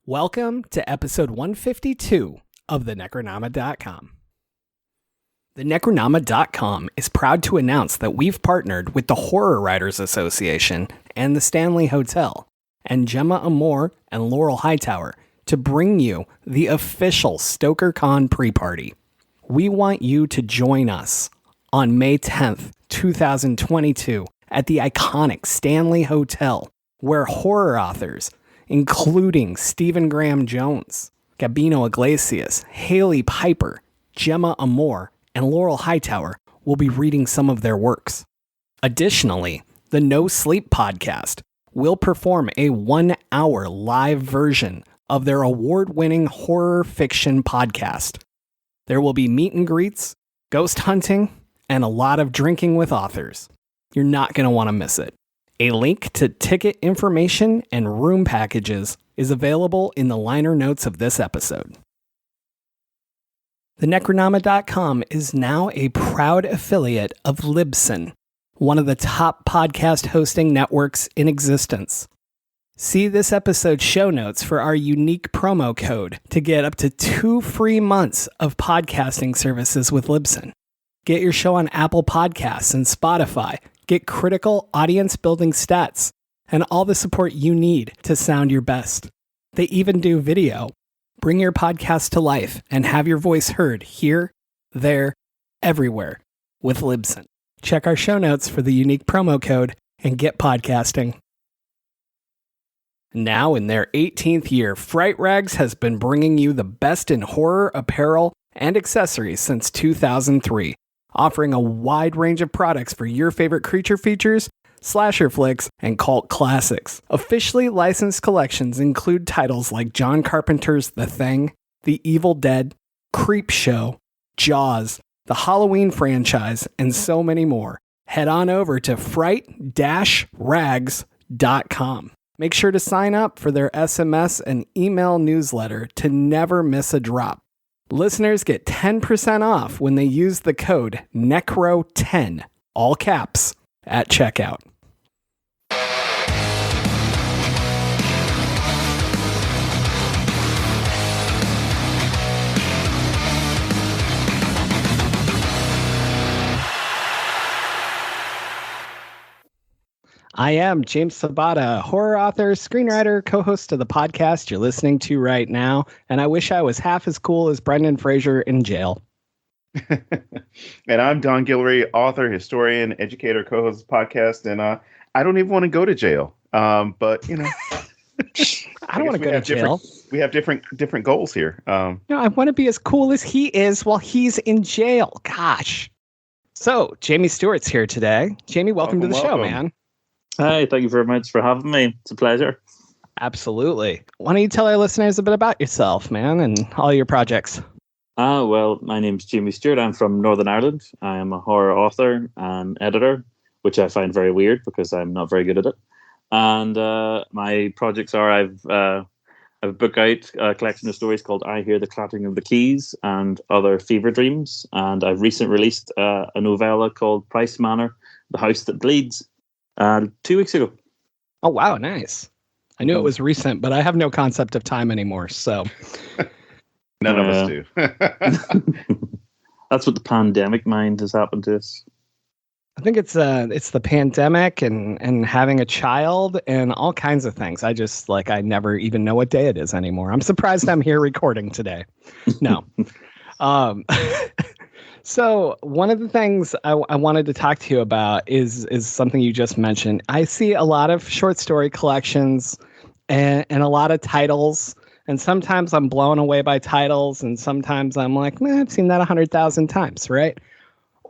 Welcome to episode 152 of the Necronama.com. The Necronama.com is proud to announce that we've partnered with the Horror Writers Association and the Stanley Hotel and Gemma Amore and Laurel Hightower to bring you the official StokerCon pre-party. We want you to join us on May 10th, 2022 at the iconic Stanley Hotel, where horror authors including Stephen Graham Jones, Gabino Iglesias, Haley Piper, Gemma Amore, and Laurel Hightower will be reading some of their works. Additionally, the No Sleep podcast will perform a 1-hour live version of their award-winning horror fiction podcast. There will be meet and greets, ghost hunting, and a lot of drinking with authors. You're not going to want to miss it. A link to ticket information and room packages is available in the liner notes of this episode. The Necronama.com is now a proud affiliate of Libsyn, one of the top podcast hosting networks in existence. See this episode's show notes for our unique promo code to get up to 2 free months of podcasting services with Libsyn. Get your show on Apple Podcasts and Spotify. Get critical audience-building stats and all the support you need to sound your best. They even do video. Bring your podcast to life and have your voice heard here, there, everywhere with Libsyn. Check our show notes for the unique promo code and get podcasting. Now in their 18th year, Fright Rags has been bringing you the best in horror apparel and accessories since 2003. Offering a wide range of products for your favorite creature features, slasher flicks, and cult classics. Officially licensed collections include titles like John Carpenter's The Thing, The Evil Dead, Creepshow, Jaws, the Halloween franchise, and so many more. Head on over to fright-rags.com. Make sure to sign up for their SMS and email newsletter to never miss a drop. Listeners get 10% off when they use the code NECRO10, all caps, at checkout. I am James Sabata, horror author, screenwriter, co-host of the podcast you're listening to right now, and I wish I was half as cool as Brendan Fraser in jail. And I'm Don Guillory, author, historian, educator, co-host of the podcast, and I don't even want to go to jail. But you know, I don't want to go to jail. We have different goals here. No, I want to be as cool as he is while he's in jail. Gosh. So Jamie Stewart's here today. Jamie, welcome to the show, man. Hi, thank you very much for having me. It's a pleasure. Absolutely. Why don't you tell our listeners a bit about yourself, man, and all your projects? Well, my name's Jamie Stewart. I'm from Northern Ireland. I am a horror author and editor, which I find very weird because I'm not very good at it. And my projects are I've a book out, a collection of stories called I Hear the Clattering of the Keys and Other Fever Dreams. And I've recently released a novella called Price Manor, The House That Bleeds. 2 weeks ago. Oh, wow. Nice. I knew it was recent, but I have no concept of time anymore. So none of us do. That's what the pandemic mind has happened to us. I think it's the pandemic and having a child and all kinds of things. I never even know what day it is anymore. I'm surprised I'm here recording today. No. So one of the things I wanted to talk to you about is something you just mentioned. I see a lot of short story collections and a lot of titles, and sometimes I'm blown away by titles, and sometimes I'm like, man, I've seen that 100,000 times, right?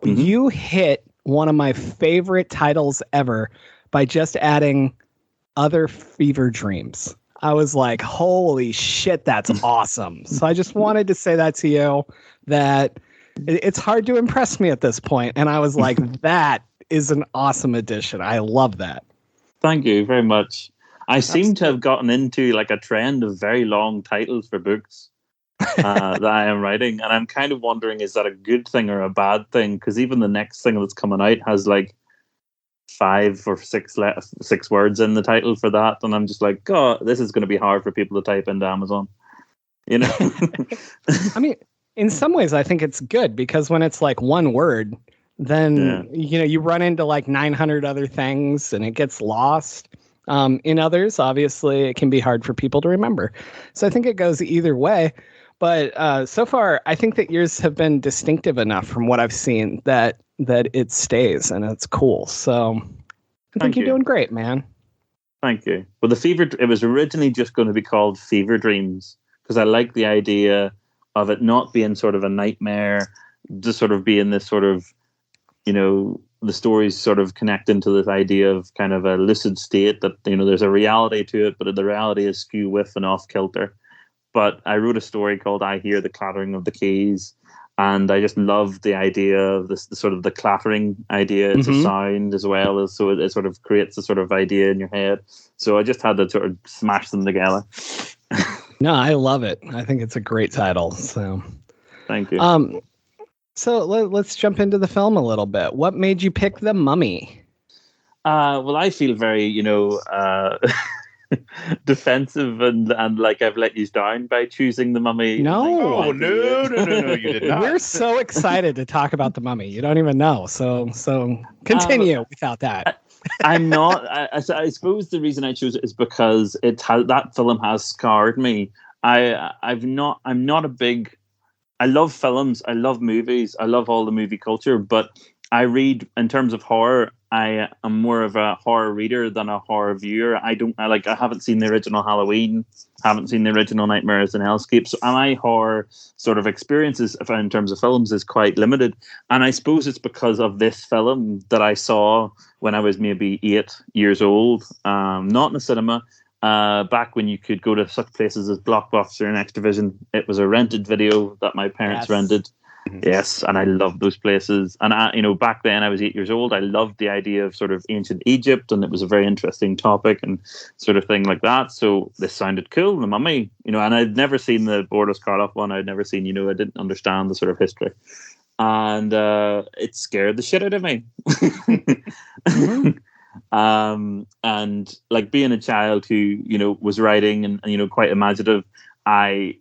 Mm-hmm. You hit one of my favorite titles ever by just adding Other Fever Dreams. I was like, holy shit, that's awesome. So I just wanted to say that to you, that it's hard to impress me at this point. And I was like, that is an awesome addition. I love that. Thank you very much. I seem to have gotten into like a trend of very long titles for books that I am writing. And I'm kind of wondering, is that a good thing or a bad thing? Because even the next thing that's coming out has like 5 or 6 words in the title for that, and I'm just like, God, this is going to be hard for people to type into Amazon. You know, I mean, in some ways, I think it's good because when it's like one word, then you run into like 900 other things and it gets lost. In others, obviously, it can be hard for people to remember. So I think it goes either way. But so far, I think that yours have been distinctive enough from what I've seen that it stays and it's cool. So I think you're doing great, man. Thank you. Well, it was originally just going to be called Fever Dreams because I like the idea of it not being sort of a nightmare, just sort of being this sort of, the stories sort of connect into this idea of kind of a lucid state that, there's a reality to it, but the reality is skew with and off kilter. But I wrote a story called I Hear the Clattering of the Keys. And I just love the idea of this, the sort of the clattering idea. It's a sound as well as, so it sort of creates a sort of idea in your head. So I just had to sort of smash them together. No, I love it. I think it's a great title. So thank you. So let's jump into the film a little bit. What made you pick The Mummy? Well, I feel very, defensive and like I've let you down by choosing The Mummy. No, you did not. We're so excited to talk about The Mummy. You don't even know. So continue without that. I'm not. I suppose the reason I chose it is because that film has scarred me. I'm not a big. I love films. I love movies. I love all the movie culture. But I read, in terms of horror, I am more of a horror reader than a horror viewer. I haven't seen the original Halloween, haven't seen the original Nightmares and Hellscape. So my horror sort of experiences in terms of films is quite limited. And I suppose it's because of this film that I saw when I was maybe 8 years old, not in a cinema. Back when you could go to such places as Blockbuster and Xtravision, it was a rented video that my parents rented. Yes, and I loved those places. And back then I was 8 years old. I loved the idea of sort of ancient Egypt, and it was a very interesting topic and sort of thing like that. So this sounded cool, The Mummy, and I'd never seen the Boris Karloff one. I'd never seen, I didn't understand the sort of history, and it scared the shit out of me. And like being a child who was writing and quite imaginative, I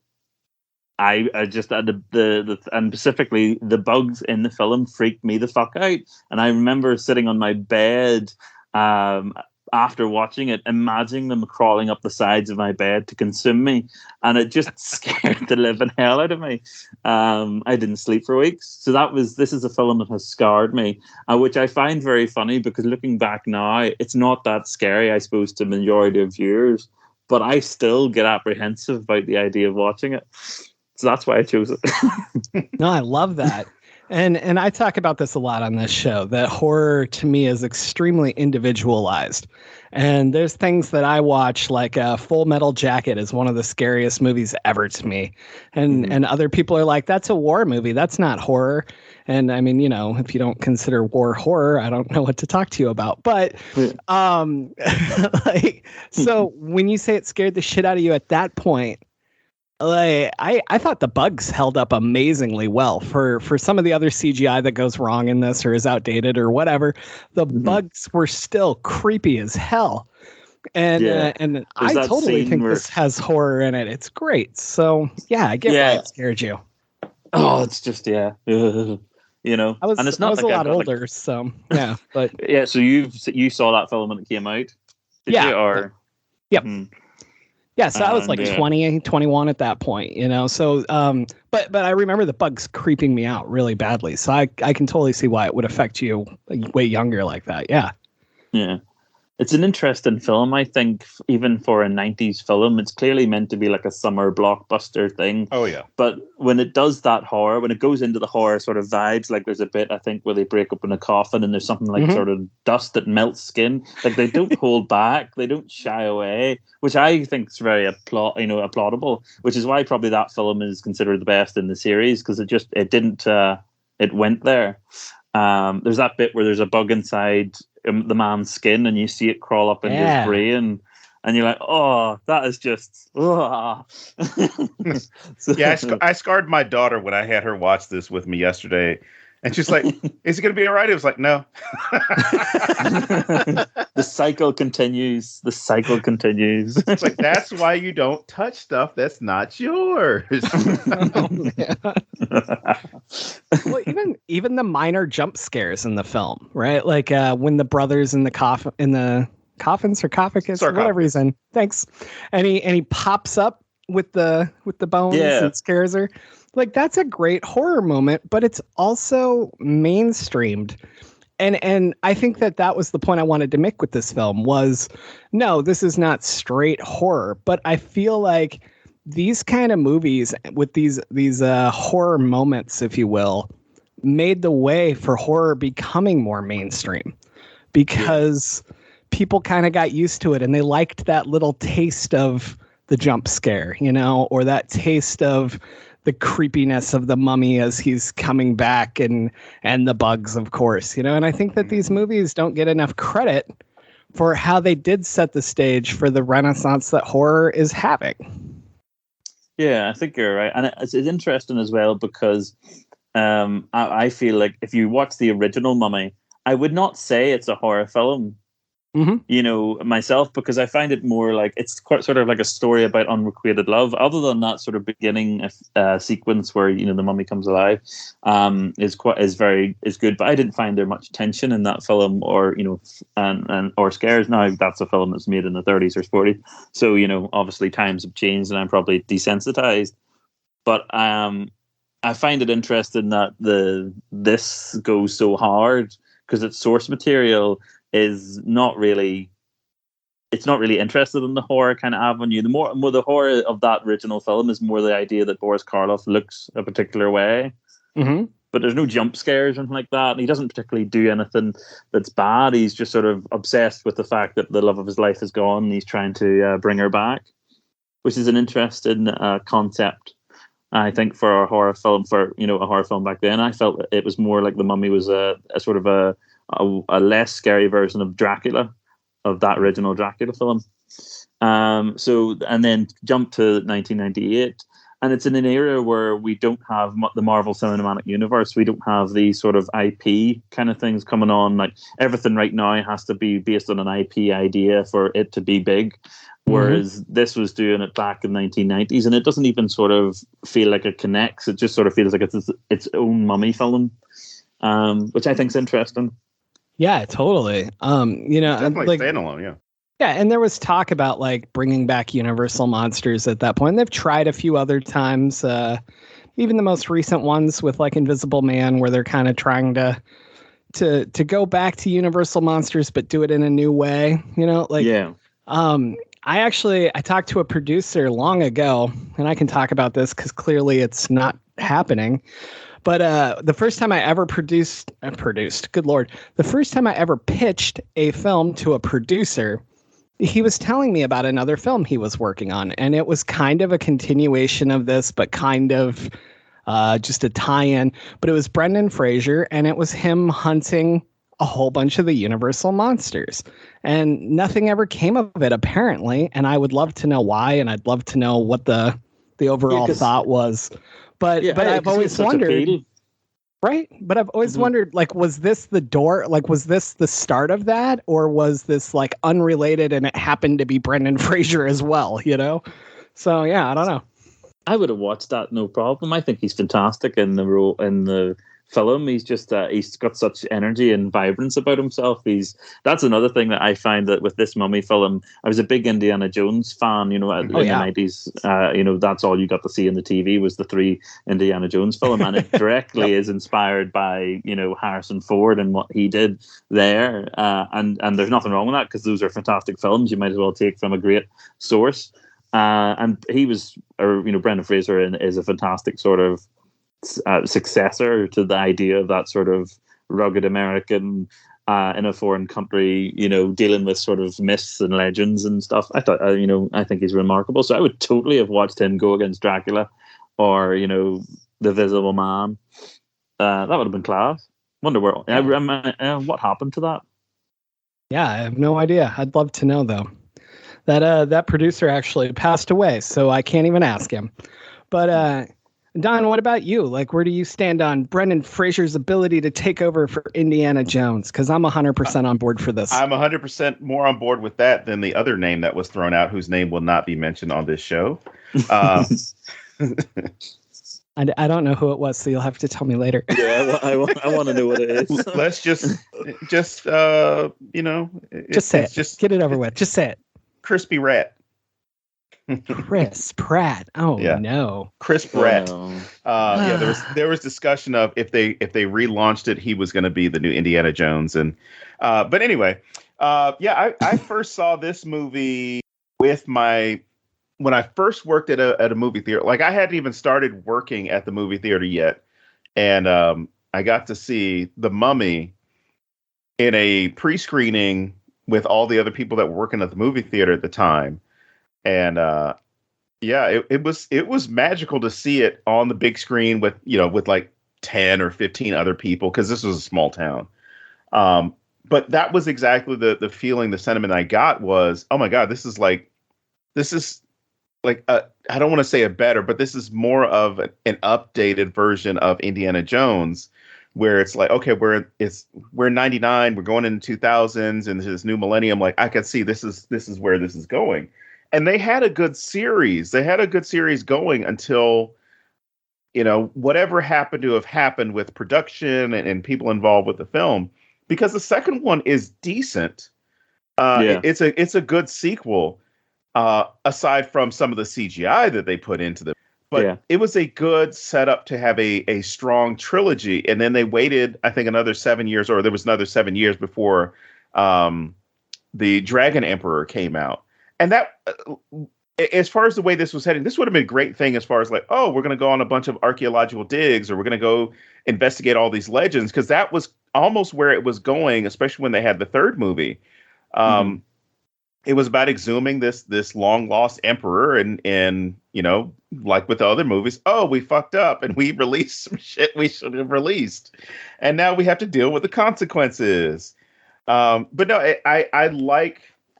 just had the and specifically the bugs in the film freaked me the fuck out. And I remember sitting on my bed after watching it, imagining them crawling up the sides of my bed to consume me, and it just scared the living hell out of me. I didn't sleep for weeks. So this is a film that has scarred me, which I find very funny because looking back now, it's not that scary, I suppose, to the majority of viewers, but I still get apprehensive about the idea of watching it. So that's why I chose it. No, I love that. And I talk about this a lot on this show, that horror to me is extremely individualized. And there's things that I watch, like Full Metal Jacket is one of the scariest movies ever to me. And other people are like, that's a war movie. That's not horror. And I mean, if you don't consider war horror, I don't know what to talk to you about. But so when you say it scared the shit out of you at that point, I thought the bugs held up amazingly well for some of the other CGI that goes wrong in this or is outdated or whatever. The bugs were still creepy as hell. And I totally think this has horror in it. It's great. So yeah, I get why it scared you. Oh, it's just and it's not I was a lot older, so yeah. But yeah, so you saw that film when it came out, did you? Or yep. Yeah, so I was like 20, 21 at that point, So, but I remember the bugs creeping me out really badly. So I can totally see why it would affect you way younger like that. Yeah. Yeah. It's an interesting film, I think, even for a 90s film. It's clearly meant to be like a summer blockbuster thing. Oh, yeah. But when it does that horror, when it goes into the horror sort of vibes, like there's a bit, I think, where they break open a coffin and there's something like sort of dust that melts skin. Like they don't hold back. They don't shy away, which I think is very applaudable, which is why probably that film is considered the best in the series, because it went there. There's that bit where there's a bug inside the man's skin and you see it crawl up into his brain and you're like, oh, that is just I scarred my daughter when I had her watch this with me yesterday, And she's like, is he going to be all right? It was like, no. The cycle continues. The cycle continues. It's like, that's why you don't touch stuff that's not yours. Well, even the minor jump scares in the film, right? Like when the brothers in the coffin, sarcophagus, for whatever reason. Thanks. And he pops up with the bones and scares her. Like, that's a great horror moment, but it's also mainstreamed. And I think that was the point I wanted to make with this film was, no, this is not straight horror, but I feel like these kind of movies with these horror moments, if you will, made the way for horror becoming more mainstream because people kind of got used to it and they liked that little taste of the jump scare, or that taste of the creepiness of the mummy as he's coming back and the bugs, of course, and I think that these movies don't get enough credit for how they did set the stage for the renaissance that horror is having. Yeah, I think you're right. And it's interesting as well because I feel like if you watch the original Mummy, I would not say it's a horror film. Myself, because I find it more like it's quite sort of like a story about unrequited love. Other than that sort of beginning sequence where the mummy comes alive, is good. But I didn't find there much tension in that film, or or scares. Now that's a film that's made in the 30s or 40s, so obviously times have changed, and I'm probably desensitized. But I find it interesting that this goes so hard because its source material is not really interested in the horror kind of avenue. The more the horror of that original film is more the idea that Boris Karloff looks a particular way, but there's no jump scares or anything like that. And he doesn't particularly do anything that's bad. He's just sort of obsessed with the fact that the love of his life is gone and he's trying to bring her back, which is an interesting concept, I think, for a horror film, a horror film back then. I felt it was more like The Mummy was a sort of a less scary version of Dracula, of that original Dracula film. And then jump to 1998, and it's in an era where we don't have the Marvel Cinematic Universe. We don't have these sort of IP kind of things coming on. Like, everything right now has to be based on an IP idea for it to be big. Whereas this was doing it back in the 1990s, and it doesn't even sort of feel like it connects. It just sort of feels like it's its own mummy film, which I think is interesting. Yeah, totally. Definitely standalone, yeah. Yeah, and there was talk about like bringing back Universal monsters at that point. They've tried a few other times, even the most recent ones with like Invisible Man, where they're kind of trying to go back to Universal monsters, but do it in a new way. I talked to a producer long ago, and I can talk about this because clearly it's not happening. But the first time I ever good Lord, the first time I ever pitched a film to a producer, he was telling me about another film he was working on. And it was kind of a continuation of this, but kind of just a tie-in. But it was Brendan Fraser, and it was him hunting a whole bunch of the Universal monsters. And nothing ever came of it, apparently. And I would love to know why, and I'd love to know what the overall thought was. But I've always wondered, right? But I've always wondered, like, was this the door? Like, was this the start of that, or was this like unrelated and it happened to be Brendan Fraser as well? So yeah, I don't know. I would have watched that, no problem. I think he's fantastic in the role in the film. He's just he's got such energy and vibrance about himself. That's another thing that I find that with this Mummy film. I was a big Indiana Jones fan, in the 90s. That's all you got to see in the TV was the 3 Indiana Jones film, and it directly is inspired by Harrison Ford and what he did there. And there's nothing wrong with that, because those are fantastic films. You might as well take from a great source. And he was, Brendan Fraser is a fantastic sort of successor to the idea of that sort of rugged American in a foreign country, dealing with sort of myths and legends and stuff. I thought, I think he's remarkable. So I would totally have watched him go against Dracula or, The Visible Man. That would have been class. Wonder where what happened to that? Yeah, I have no idea. I'd love to know though. That producer actually passed away, so I can't even ask him. But Don, what about you? Like, where do you stand on Brendan Fraser's ability to take over for Indiana Jones? Because I'm 100% on board for this. I'm 100% more on board with that than the other name that was thrown out, whose name will not be mentioned on this show. I don't know who it was, so you'll have to tell me later. Yeah, I want to know what it is. Let's just just say it. Just get it over with. Just say it. Crispy Rat. Chris Pratt. Oh yeah. No. Chris Pratt. Oh, no. There was discussion of if they relaunched it, he was going to be the new Indiana Jones. And but anyway, I first saw this movie when I first worked at a movie theater. Like, I hadn't even started working at the movie theater yet, and I got to see The Mummy in a pre-screening with all the other people that were working at the movie theater at the time. And it was magical to see it on the big screen with like 10 or 15 other people, because this was a small town. But that was exactly the feeling, the sentiment I got was, oh my God, this is like I don't want to say a better, but this is more of an updated version of Indiana Jones, where it's like, okay, we're in 99, we're going into 2000s, and this new millennium. Like, I could see this is where this is going. And they had a good series. They had a good series going until, whatever happened to have happened with production and people involved with the film, because the second one is decent. It's a good sequel, aside from some of the CGI that they put into them. But it was a good setup to have a strong trilogy. And then they waited, I think, another 7 years, or there was another 7 years before the Dragon Emperor came out. And that, as far as the way this was heading, this would have been a great thing as far as like, oh, we're going to go on a bunch of archaeological digs, or we're going to go investigate all these legends, because that was almost where it was going, especially when they had the third movie. It was about exhuming this long lost emperor, and like with the other movies, oh, we fucked up and we released some shit we should have released, and now we have to deal with the consequences. But no,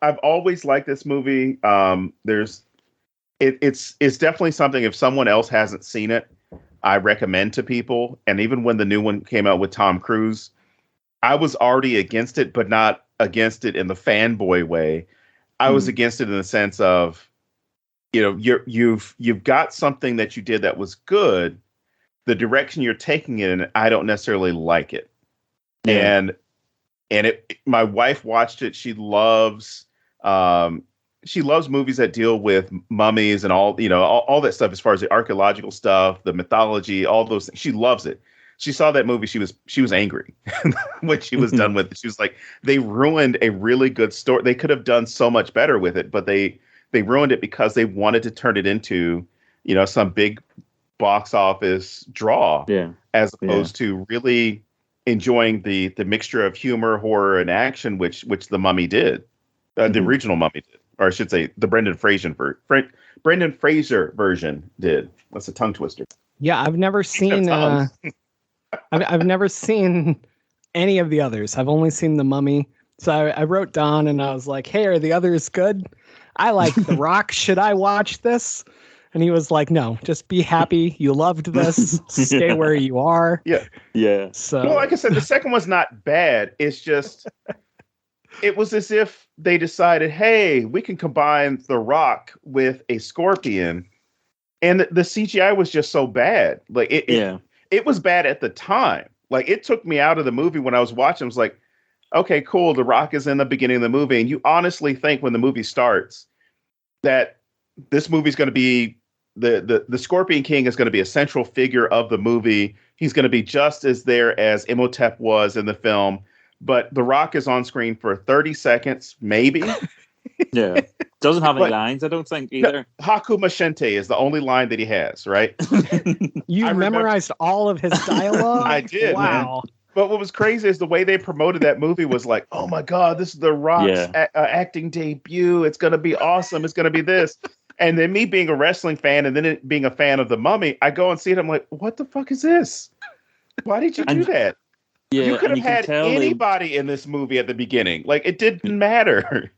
I've always liked this movie. It's definitely something, if someone else hasn't seen it, I recommend to people. And even when the new one came out with Tom Cruise, I was already against it, but not against it in the fanboy way. I was against it in the sense of, you've got something that you did that was good. The direction you're taking it in, I don't necessarily like it. Yeah. And my wife watched it. She loves movies that deal with mummies and all that stuff, as far as the archaeological stuff, the mythology, all those things. She loves it. She saw that movie. She was angry when she was done with it. She was like, they ruined a really good story. They could have done so much better with it, but they ruined it because they wanted to turn it into, some big box office draw, as opposed to really enjoying the mixture of humor, horror, and action, which the Mummy did, the original Mummy did, or I should say, the Brendan Fraser version did. That's a tongue twister. Yeah, I've never seen. I've never seen any of the others. I've only seen the Mummy. So I wrote Don and I was like, "Hey, are the others good? I like The Rock. Should I watch this?" And he was like, "No, just be happy. You loved this. Stay where you are." Yeah. So, well, like I said, the second one's not bad. It's just, it was as if they decided, hey, we can combine The Rock with a scorpion, and the CGI was just so bad. Like it was bad at the time. Like, it took me out of the movie when I was watching. I was like, okay, cool. The Rock is in the beginning of the movie, and you honestly think when the movie starts that this movie's going to be the Scorpion King is going to be a central figure of the movie. He's going to be just as there as Imhotep was in the film, but The Rock is on screen for 30 seconds, maybe. Yeah. Doesn't have any lines, I don't think, either. No, Haku Mashente is the only line that he has, right? You memorized all of his dialogue? I did. Wow. Man. But what was crazy is the way they promoted that movie was like, oh my God, this is The Rock's acting debut. It's going to be awesome. It's going to be this. And then me being a wrestling fan and then it being a fan of The Mummy, I go and see it. I'm like, what the fuck is this? Why did you do that? Yeah, you could have had anybody in this movie at the beginning. Like, it didn't matter.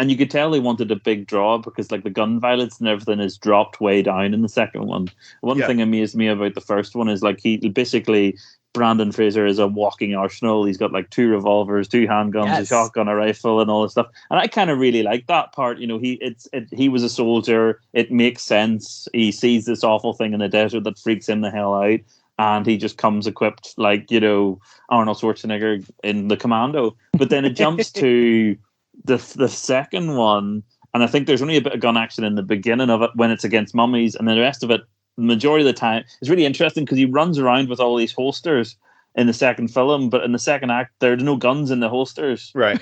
And you could tell they wanted a big draw because like the gun violence and everything is dropped way down in the second one. One thing amazed me about the first one is like he basically Brandon Fraser is a walking arsenal. He's got like 2 revolvers, 2 handguns, a shotgun, a rifle, and all this stuff. And I kind of really like that part. You know, he was a soldier. It makes sense. He sees this awful thing in the desert that freaks him the hell out, and he just comes equipped like, you know, Arnold Schwarzenegger in The Commando. But then it jumps to the second one, and I think there's only a bit of gun action in the beginning of it when it's against mummies, and then the rest of it, the majority of the time, it's really interesting because he runs around with all these holsters in the second film, but in the second act, there are no guns in the holsters. Right.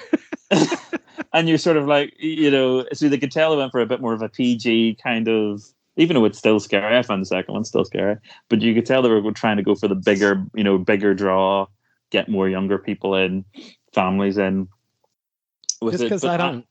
And you're sort of like, you know, so they could tell they went for a bit more of a PG kind of, even though it's still scary. I found the second one still scary, but you could tell they were trying to go for the bigger draw, get more younger people in, families in. Just because I don't.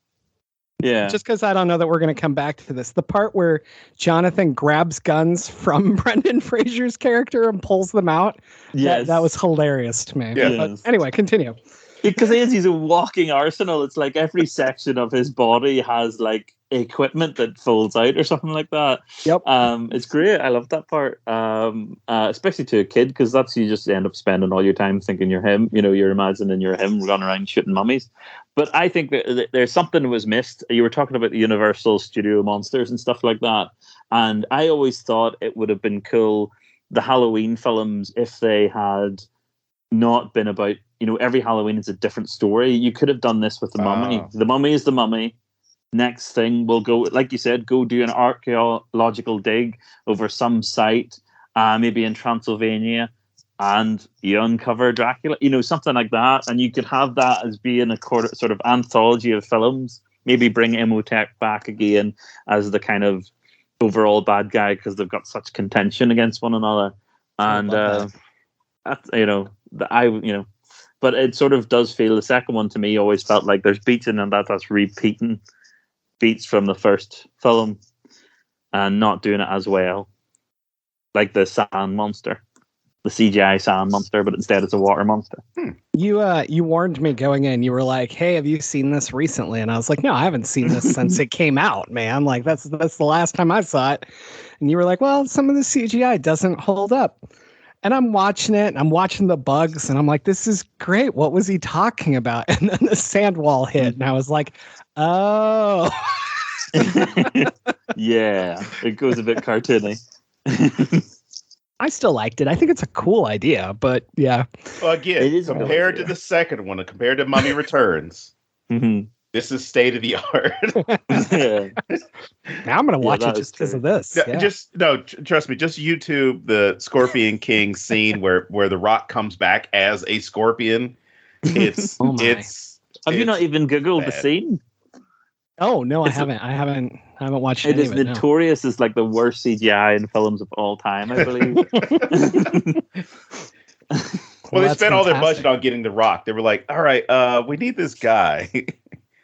Yeah. Just because I don't know that we're going to come back to this. The part where Jonathan grabs guns from Brendan Fraser's character and pulls them out. Yes. That was hilarious to me. Yeah. But anyway, continue. Because he's a walking arsenal. It's like every section of his body has like equipment that folds out or something like that. Yep. It's great. I love that part. Especially to a kid, because that's, you just end up spending all your time thinking you're him. You know, you're imagining you're him running around shooting mummies. But I think that there's something that was missed. You were talking about the Universal Studio monsters and stuff like that. And I always thought it would have been cool, the Halloween films, if they had not been about, you know, every Halloween is a different story. You could have done this with the mummy. The mummy is the mummy. Next thing, we'll go, like you said, go do an archaeological dig over some site, maybe in Transylvania, and you uncover Dracula, you know, something like that. And you could have that as being a sort of anthology of films. Maybe bring Imhotep back again as the kind of overall bad guy because they've got such contention against one another. And that's, you know, but it sort of does feel, the second one to me always felt like there's beats in and that's repeating beats from the first film and not doing it as well. Like the sand monster, the CGI sand monster, but instead it's a water monster. You warned me going in. You were like, "Hey, have you seen this recently?" And I was like, "No, I haven't seen this since it came out, man. Like that's the last time I saw it." And you were like, "Well, some of the CGI doesn't hold up." And I'm watching it, and I'm watching the bugs, and I'm like, "This is great. What was he talking about?" And then the sand wall hit, and I was like, "Oh." Yeah, it goes a bit cartoony. I still liked it. I think it's a cool idea, but yeah. Well, again, compared to the second one, compared to Mummy Returns, this is state of the art. Yeah. Now I'm going to watch it just because of this. Yeah. Trust me. Just YouTube the Scorpion King scene where The Rock comes back as a scorpion. It's Have you not even Googled the scene? Oh no, I haven't. I haven't watched it. It is notorious as like the worst CGI in films of all time, I believe. Well, they spent all their budget on getting The Rock. They were like, all right, we need this guy.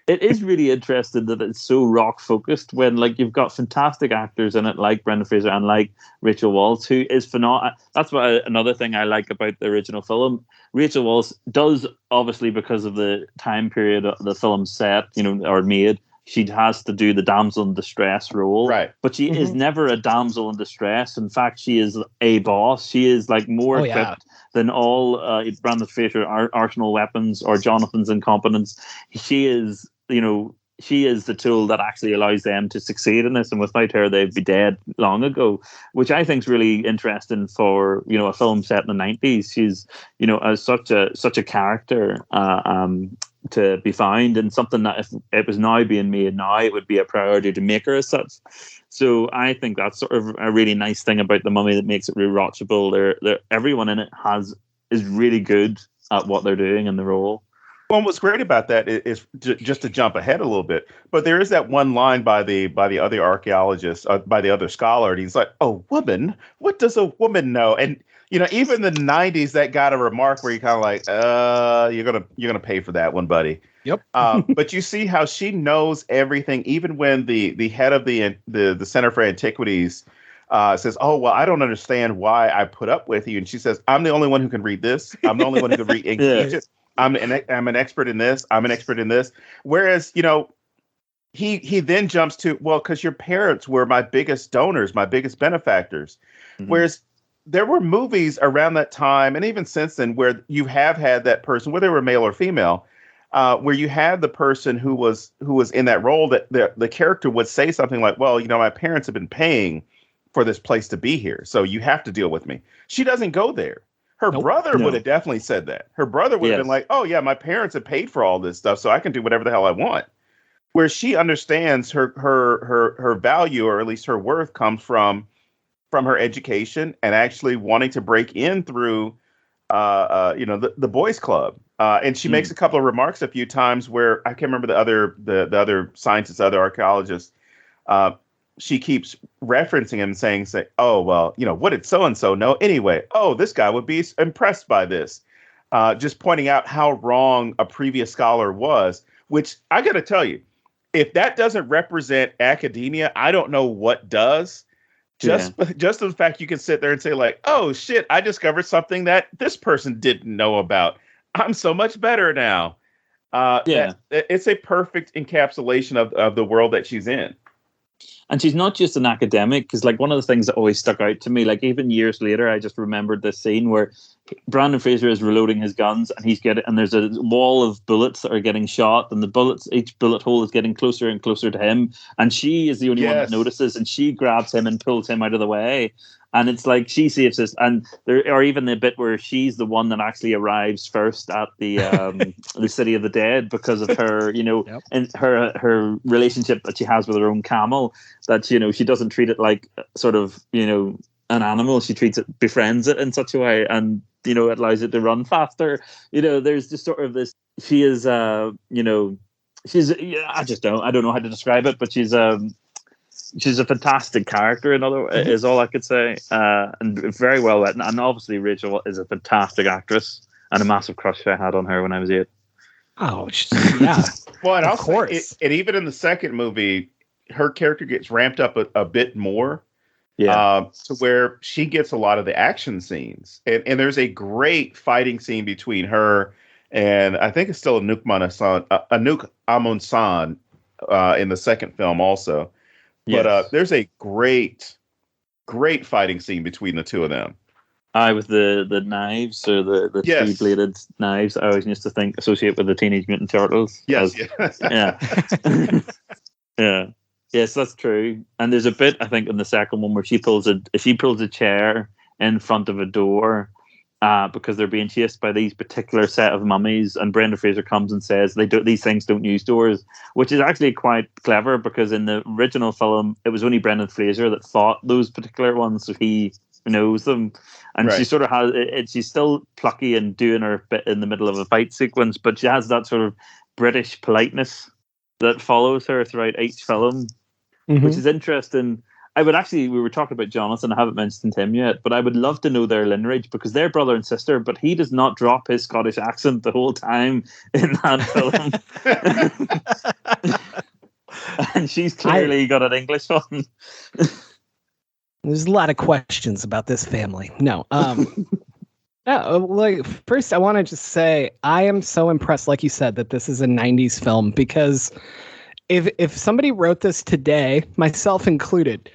It is really interesting that it's so rock focused when like you've got fantastic actors in it like Brendan Fraser and like Rachel Walsh, who is phenomenal. That's another thing I like about the original film. Rachel Walsh does, obviously because of the time period the film set, you know, or made, she has to do the damsel in distress role. Right. But she is never a damsel in distress. In fact, she is a boss. She is like more equipped than all Brandon Fraser arsenal weapons or Jonathan's incompetence. She is, you know, she is the tool that actually allows them to succeed in this. And without her, they'd be dead long ago, which I think is really interesting for, you know, a film set in the 90s. She's, you know, as such a character to be found, and something that if it was now being made now, it would be a priority to make her as such. So I think that's sort of a really nice thing about The Mummy that makes it rewatchable. Everyone in it is really good at what they're doing in the role. Well, what's great about that is just to jump ahead a little bit, but there is that one line by the other archaeologist, by the other scholar, and he's like, "Oh, woman, what does a woman know?" And you know, even in the 90s, that got a remark where you're kind of like, you're gonna pay for that one, buddy. Yep. But you see how she knows everything, even when the head of the Center for Antiquities says, "Oh, well, I don't understand why I put up with you," and she says, "I'm the only one who can read this. I'm the only one who can read Egypt. I'm an expert in this. I'm an expert in this." Whereas, you know, he then jumps to, well, because your parents were my biggest donors, my biggest benefactors. Mhm. Whereas there were movies around that time, and even since then, where you have had that person, whether they were male or female, where you had the person who was in that role, that the character would say something like, well, my parents have been paying for this place to be here, so you have to deal with me. She doesn't go there. Her brother would have definitely said that. Her brother would have been like, oh yeah, my parents have paid for all this stuff, so I can do whatever the hell I want. Where she understands her value, or at least her worth, comes from her education and actually wanting to break in through the boys club. And she makes a couple of remarks a few times where I can't remember the other scientists, other archaeologists. She keeps referencing him, saying, oh, well, what did so-and-so know anyway? Oh, this guy would be impressed by this. Just pointing out how wrong a previous scholar was, which I got to tell you, if that doesn't represent academia, I don't know what does. Just the fact you can sit there and say, like, oh, shit, I discovered something that this person didn't know about. I'm so much better now. It's a perfect encapsulation of the world that she's in. And she's not just an academic, because like one of the things that always stuck out to me, like even years later, I just remembered this scene where Brandon Fraser is reloading his guns, and there's a wall of bullets that are getting shot, and each bullet hole is getting closer and closer to him, and she is the only one that notices, and she grabs him and pulls him out of the way. And it's like she saves us, and there are even the bit where she's the one that actually arrives first at the the city of the dead because of her, and her relationship that she has with her own camel. That she doesn't treat it like sort of an animal. She befriends it in such a way, and it allows it to run faster. There's just sort of this. She is, she's. I don't know how to describe it, but she's a fantastic character. Is all I could say, and very well written. And obviously, Rachel is a fantastic actress, and a massive crush I had on her when I was 8. Oh, yeah. Well, and of course, and even in the second movie, her character gets ramped up a bit more, to where she gets a lot of the action scenes, and there's a great fighting scene between her and I think it's still Anouk Amonsan in the second film also. But there's a great fighting scene between the two of them. With the knives, or the three-bladed knives, I always used to associate with the Teenage Mutant Turtles. Yes. Yeah. Yes, that's true. And there's a bit, I think, in the second one where she pulls a chair in front of a door because they're being chased by these particular set of mummies, and Brendan Fraser comes and says these things don't use doors, which is actually quite clever, because in the original film it was only Brendan Fraser that fought those particular ones, so he knows them. And she sort of has it. She's still plucky and doing her bit in the middle of a fight sequence, but she has that sort of British politeness that follows her throughout each film, which is interesting. We were talking about Jonathan, I haven't mentioned him yet, but I would love to know their lineage, because they're brother and sister, but he does not drop his Scottish accent the whole time in that film. And she's clearly got an English one. There's a lot of questions about this family. No. First I want to just say I am so impressed, like you said, that this is a 90s film, because if somebody wrote this today, myself included,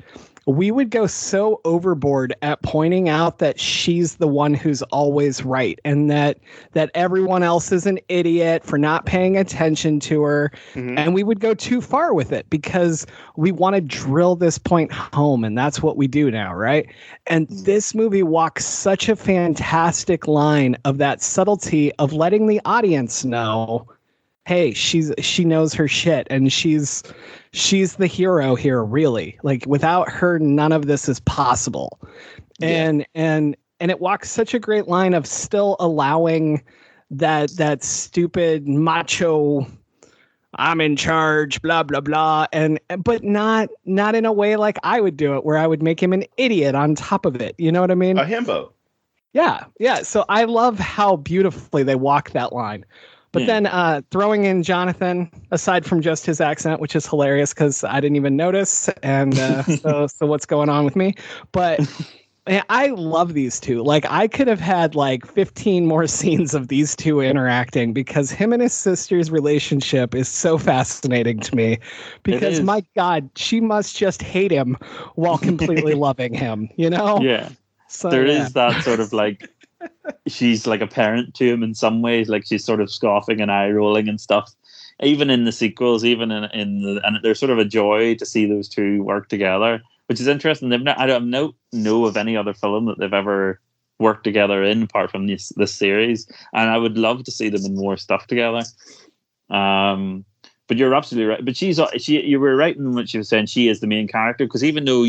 we would go so overboard at pointing out that she's the one who's always right, and that everyone else is an idiot for not paying attention to her. And we would go too far with it because we want to drill this point home, and that's what we do now, right? And this movie walks such a fantastic line of that subtlety of letting the audience know, hey, she knows her shit, and she's the hero here, really. Like, without her, none of this is possible. And it walks such a great line of still allowing that stupid macho, I'm in charge, blah blah blah, but not in a way like I would do it, where I would make him an idiot on top of it. You know what I mean? A himbo. Yeah. So I love how beautifully they walk that line. But then throwing in Jonathan, aside from just his accent, which is hilarious because I didn't even notice. And so what's going on with me? But I love these two. Like, I could have had like 15 more scenes of these two interacting because him and his sister's relationship is so fascinating to me. Because my God, she must just hate him while completely loving him, you know? Yeah. So There is that sort of like, she's like a parent to him in some ways. Like she's sort of scoffing and eye rolling and stuff. Even in the sequels, even in the, and there's sort of a joy to see those two work together, which is interesting. I don't know of any other film that they've ever worked together in, apart from this series. And I would love to see them in more stuff together. But you're absolutely right. But you were right in what you were saying. She is the main character, because even though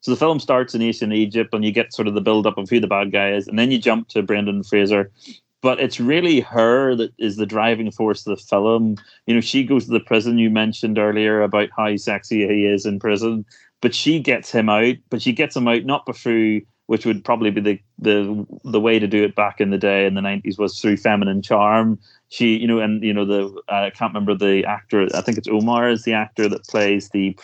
so the film starts in ancient Egypt, and you get sort of the build up of who the bad guy is, and then you jump to Brendan Fraser. But it's really her that is the driving force of the film. You know, she goes to the prison. You mentioned earlier about how sexy he is in prison, but she gets him out. But she gets him out not through, which would probably be the way to do it back in the day in the 90s, was through feminine charm. She, I can't remember the actor. I think it's Omar is the actor that plays the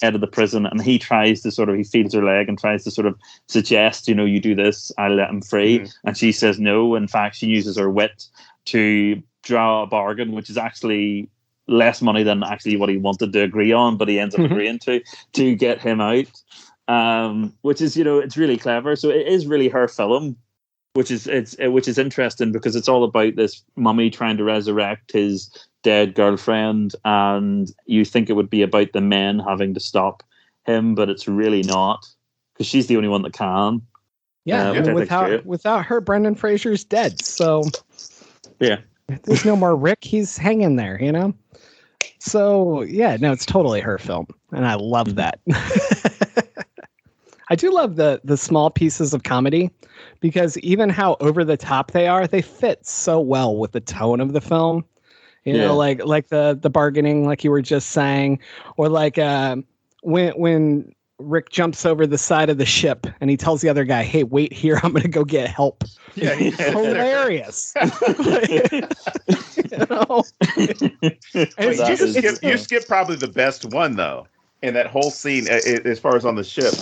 head of the prison, and he tries to he feels her leg and tries to sort of suggest, you do this, I'll let him free. Mm-hmm. And she says no. In fact, she uses her wit to draw a bargain, which is actually less money than actually what he wanted to agree on, but he ends up agreeing to get him out. Which is, it's really clever. So it is really her film, which is interesting, because it's all about this mummy trying to resurrect his dead girlfriend, and you think it would be about the men having to stop him, but it's really not, because she's the only one that can. Without her, Brendan Fraser's dead. So yeah, there's no more Rick. He's hanging there, So yeah, no, it's totally her film, and I love that. I do love the small pieces of comedy, because even how over the top they are, they fit so well with the tone of the film. Like the bargaining, like you were just saying, or like when Rick jumps over the side of the ship and he tells the other guy, "Hey, wait here, I'm going to go get help." Yeah, hilarious. You skip probably the best one though in that whole scene, as far as on the ship.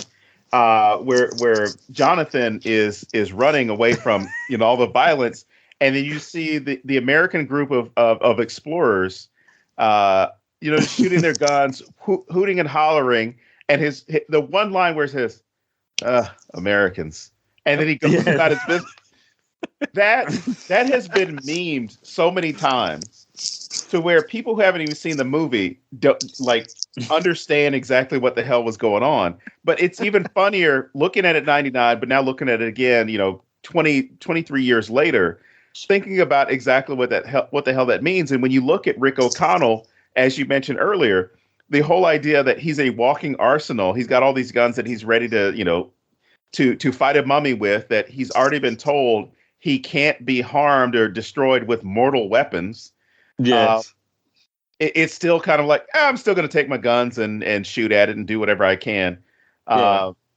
Where Jonathan is running away from all the violence, and then you see the American group of explorers, shooting their guns, hooting and hollering, and the one line where it says, "Americans," and then he goes about his business. That has been memed so many times, to where people who haven't even seen the movie don't understand exactly what the hell was going on. But it's even funnier looking at it 99, but now looking at it again, 23 years later, thinking about exactly what the hell that means. And when you look at Rick O'Connell, as you mentioned earlier, the whole idea that he's a walking arsenal, he's got all these guns that he's ready to, to fight a mummy with, that he's already been told he can't be harmed or destroyed with mortal weapons. Yes. It's still kind of like, I'm still going to take my guns and shoot at it and do whatever I can.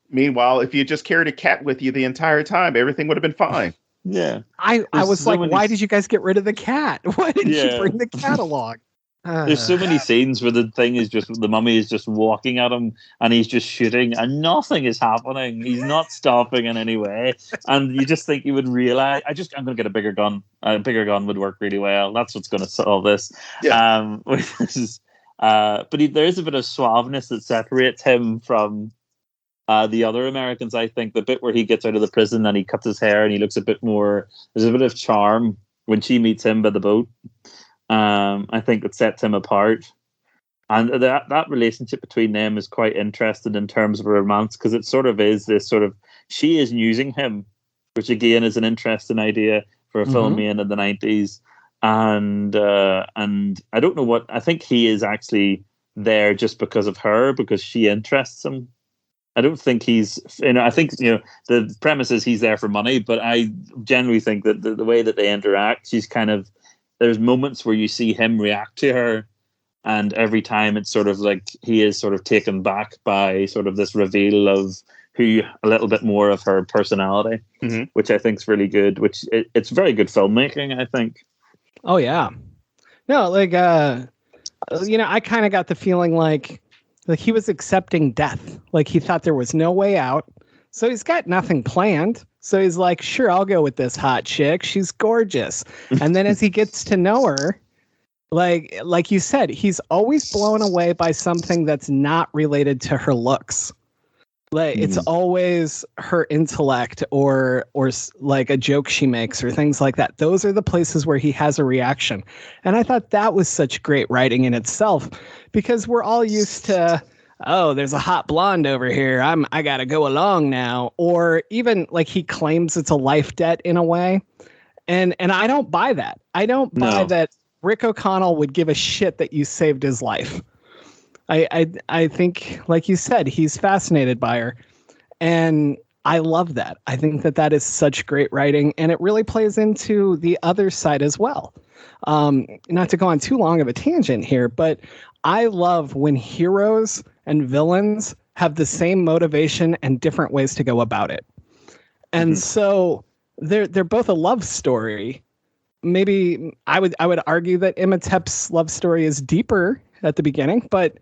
Meanwhile, if you just carried a cat with you the entire time, everything would have been fine. Yeah. I was so like, why did you guys get rid of the cat? Why didn't you bring the cat along? There's so many scenes where the thing is just, the mummy is just walking at him and he's just shooting and nothing is happening. He's not stopping in any way. And you just think you would realize, I'm going to get a bigger gun. A bigger gun would work really well. That's what's going to solve this. Yeah. But there is a bit of suaveness that separates him from the other Americans, I think. The bit where he gets out of the prison and he cuts his hair and he looks a bit more, there's a bit of charm when she meets him by the boat. I think it sets him apart, and that relationship between them is quite interesting in terms of a romance, because it sort of is this sort of, she is using him, which again is an interesting idea for a film made in the 90s, and I don't know what, I think he is actually there just because of her, because she interests him. I don't think he's, I think, the premise is he's there for money, but I generally think that the way that they interact, she's kind of, there's moments where you see him react to her, and every time it's sort of like he is sort of taken back by sort of this reveal of a little bit more of her personality, which I think is really good, which it's very good filmmaking, I think. Oh, yeah. No, I kind of got the feeling like he was accepting death. Like he thought there was no way out. So he's got nothing planned. So he's like, sure, I'll go with this hot chick. She's gorgeous. And then as he gets to know her, like you said, he's always blown away by something that's not related to her looks. Like it's always her intellect or like a joke she makes or things like that. Those are the places where he has a reaction. And I thought that was such great writing in itself, because we're all used to, oh, there's a hot blonde over here. I got to go along now. Or even like he claims it's a life debt in a way. And I don't buy that. I don't buy that Rick O'Connell would give a shit that you saved his life. I think, like you said, he's fascinated by her. And I love that. I think that is such great writing. And it really plays into the other side as well. Not to go on too long of a tangent here, but I love when heroes and villains have the same motivation and different ways to go about it. And so they're both a love story. Maybe I would argue that Imhotep's love story is deeper at the beginning, but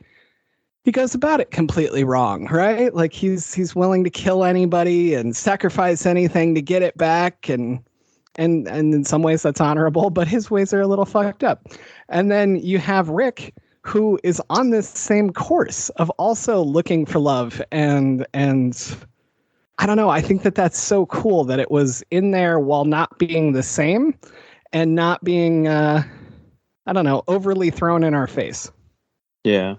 he goes about it completely wrong, right? Like he's willing to kill anybody and sacrifice anything to get it back, and in some ways that's honorable, but his ways are a little fucked up. And then you have Rick, who is on this same course of also looking for love, and I don't know, I think that's so cool that it was in there while not being the same and not being overly thrown in our face. Yeah.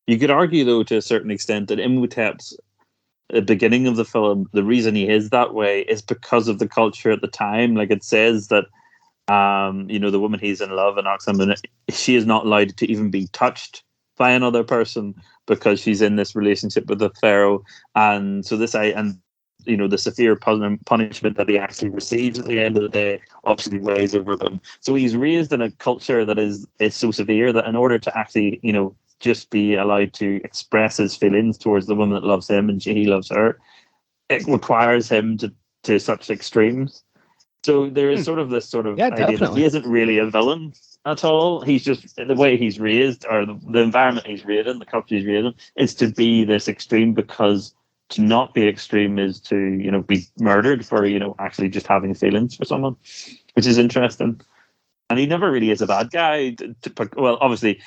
You could argue, though, to a certain extent, that Imhotep's the beginning of the film, the reason he is that way is because of the culture at the time. Like it says that, the woman he's in love in Oxamun, she is not allowed to even be touched by another person because she's in this relationship with the pharaoh. And so the severe punishment that he actually receives at the end of the day obviously weighs over them. So he's raised in a culture that is so severe that in order to actually, just be allowed to express his feelings towards the woman that loves him and he loves her, it requires him to such extremes. So there is sort of this idea definitely that he isn't really a villain at all. He's just, the way he's raised, or the environment he's raised in, the culture he's raised in, is to be this extreme, because to not be extreme is to, be murdered for, actually just having feelings for someone, which is interesting. And he never really is a bad guy. Well, obviously,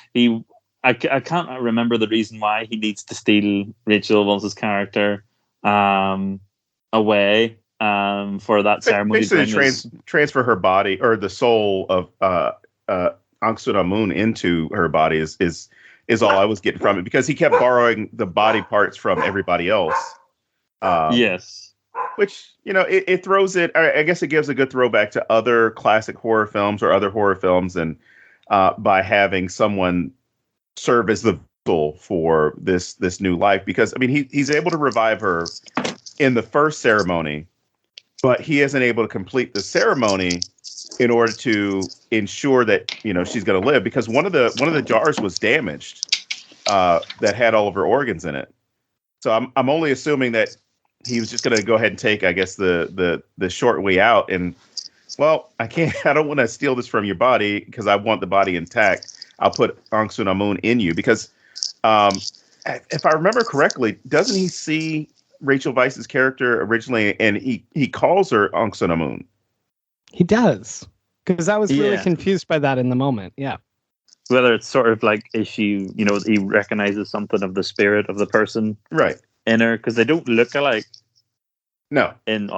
I can't remember the reason why he needs to steal Rachel Weisz's character away for that ceremony. Basically, transfer her body, or the soul of Anck-su-namun into her body is all I was getting from it, because he kept borrowing the body parts from everybody else. Yes. Which, it throws it, I guess it gives a good throwback to other classic horror films or other horror films, and by having someone serve as the vessel for this new life, because he's able to revive her in the first ceremony, but he isn't able to complete the ceremony in order to ensure that she's going to live, because one of the jars was damaged that had all of her organs in it. So I'm only assuming that he was just going to go ahead and take, I guess, the short way out, and I don't want to steal this from your body because I want the body intact. I'll put Anck-su-namun in you, because if I remember correctly, doesn't he see Rachel Weisz's character originally, and he calls her Anck-su-namun? He does, because I was really confused by that in the moment. Yeah. Whether it's sort of like, is she, he recognizes something of the spirit of the person right in her, because they don't look alike. No. In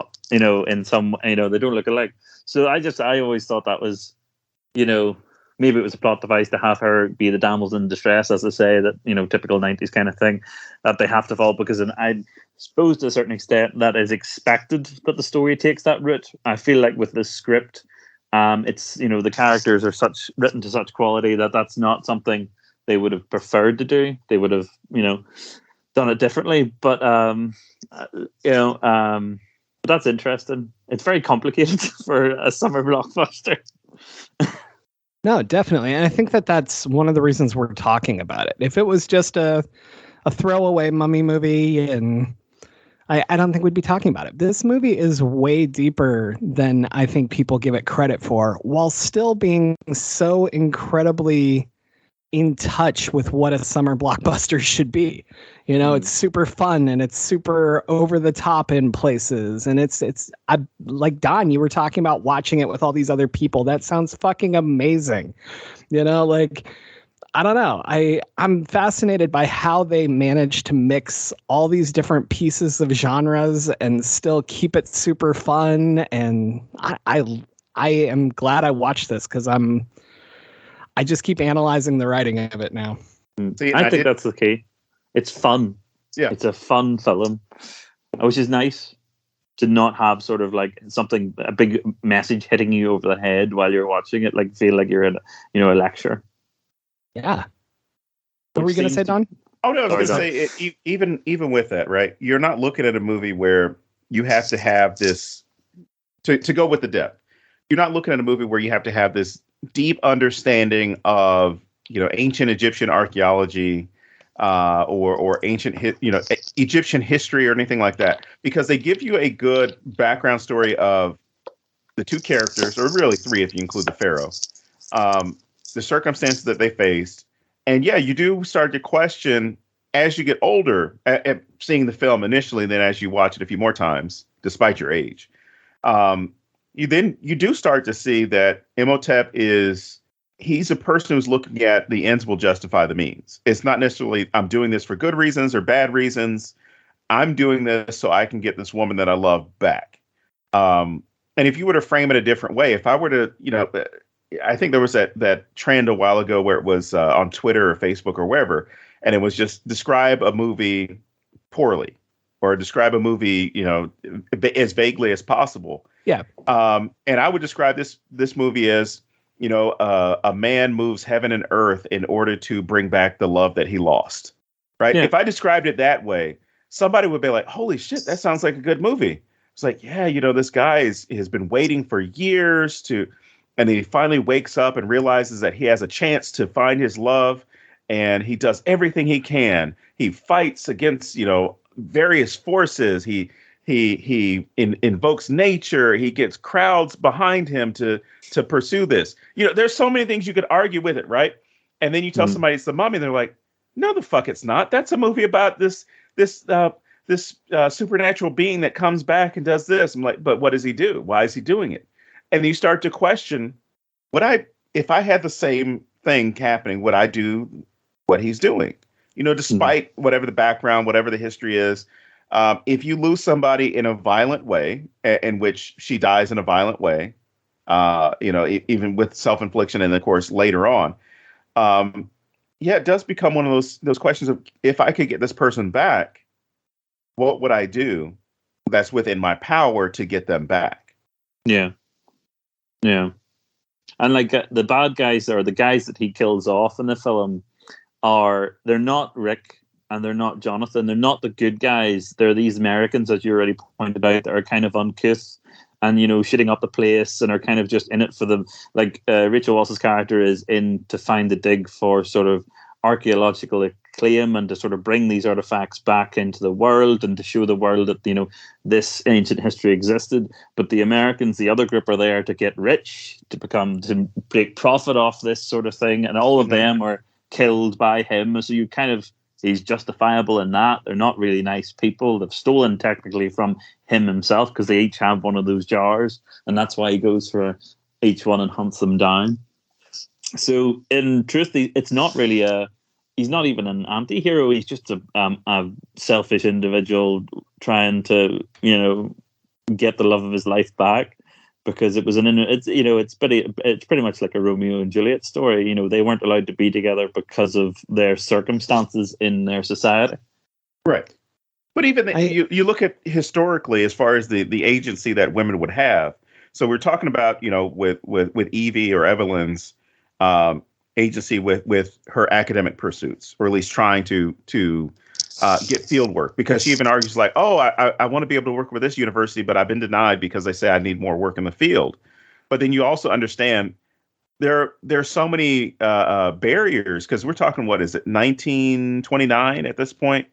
some, they don't look alike. So I always thought that was, maybe it was a plot device to have her be the damsel in distress, as they say, that, typical 90s kind of thing, that they have to fall, because I suppose to a certain extent that is expected that the story takes that route. I feel like with this script, it's, the characters are written to such quality that that's not something they would have preferred to do. They would have, done it differently. But, that's interesting. It's very complicated for a summer blockbuster. No, definitely. And I think that's one of the reasons we're talking about it. If it was just a throwaway mummy movie, and I don't think we'd be talking about it. This movie is way deeper than I think people give it credit for, while still being so incredibly in touch with what a summer blockbuster should be. You know, it's super fun and it's super over the top in places. And I like Don, you were talking about watching it with all these other people. That sounds fucking amazing. You know, like, I don't know. I'm fascinated by how they manage to mix all these different pieces of genres and still keep it super fun. And I am glad I watched this because I just keep analyzing the writing of it now. See, I think that's the key. It's fun. Yeah. It's a fun film, which is nice to not have sort of like something, a big message hitting you over the head while you're watching it, like feel like you're in, a lecture. Yeah. What were you going to say, Don? Oh, no, I was going to say, even with that, right? You're not looking at a movie where you have to have this, to go with the depth. You're not looking at a movie where you have to have this deep understanding of, ancient Egyptian archaeology, or ancient, Egyptian history or anything like that, because they give you a good background story of the two characters, or really three if you include the pharaoh, the circumstances that they faced. And yeah, you do start to question as you get older at seeing the film initially, then as you watch it a few more times, despite your age, you do start to see that Imhotep he's a person who's looking at the ends will justify the means. It's not necessarily I'm doing this for good reasons or bad reasons. I'm doing this so I can get this woman that I love back. And if you were to frame it a different way, if I were to, I think there was that trend a while ago where it was on Twitter or Facebook or wherever, and it was just describe a movie poorly or describe a movie, as vaguely as possible. Yeah. And I would describe this movie as, a man moves heaven and earth in order to bring back the love that he lost. Right. Yeah. If I described it that way, somebody would be like, holy shit, that sounds like a good movie. It's like, yeah, this guy has been waiting for years and then he finally wakes up and realizes that he has a chance to find his love, and he does everything he can. He fights against, various forces. He invokes nature. He gets crowds behind him to pursue this. There's so many things you could argue with it, right? And then you tell somebody it's the Mummy, and they're like, no, the fuck it's not. That's a movie about this supernatural being that comes back and does this. I'm like, but what does he do? Why is he doing it? And you start to question, if I had the same thing happening, would I do what he's doing? Despite whatever the background, whatever the history is. If you lose somebody in a violent way, in which she dies in a violent way, even with self-infliction, and of course later on, it does become one of those questions of, if I could get this person back, what would I do that's within my power to get them back? Yeah. Yeah. And like the bad guys, or the guys that he kills off in the film, they're not Rick and they're not Jonathan. They're not the good guys. They're these Americans, as you already pointed out, that are kind of uncouth and, shitting up the place and are kind of just in it for them. Like Rachel Walsh's character is in to find the dig for sort of archaeological acclaim and to sort of bring these artifacts back into the world and to show the world that, this ancient history existed. But the Americans, the other group, are there to get rich, to make profit off this sort of thing. And all of them are killed by him. So he's justifiable in that. They're not really nice people. They've stolen technically from him himself because they each have one of those jars. And that's why he goes for each one and hunts them down. So in truth, it's not really he's not even an anti-hero. He's just a selfish individual trying to, get the love of his life back, because it was it's pretty much like a Romeo and Juliet story. They weren't allowed to be together because of their circumstances in their society. Right. But even you look at historically, as far as the agency that women would have. So we're talking about, with Evie or Evelyn's agency with her academic pursuits, or at least trying to get field work, because she even argues like, oh, I want to be able to work with this university, but I've been denied because they say I need more work in the field. But then you also understand there's so many barriers, because we're talking, what is it, 1929 at this point?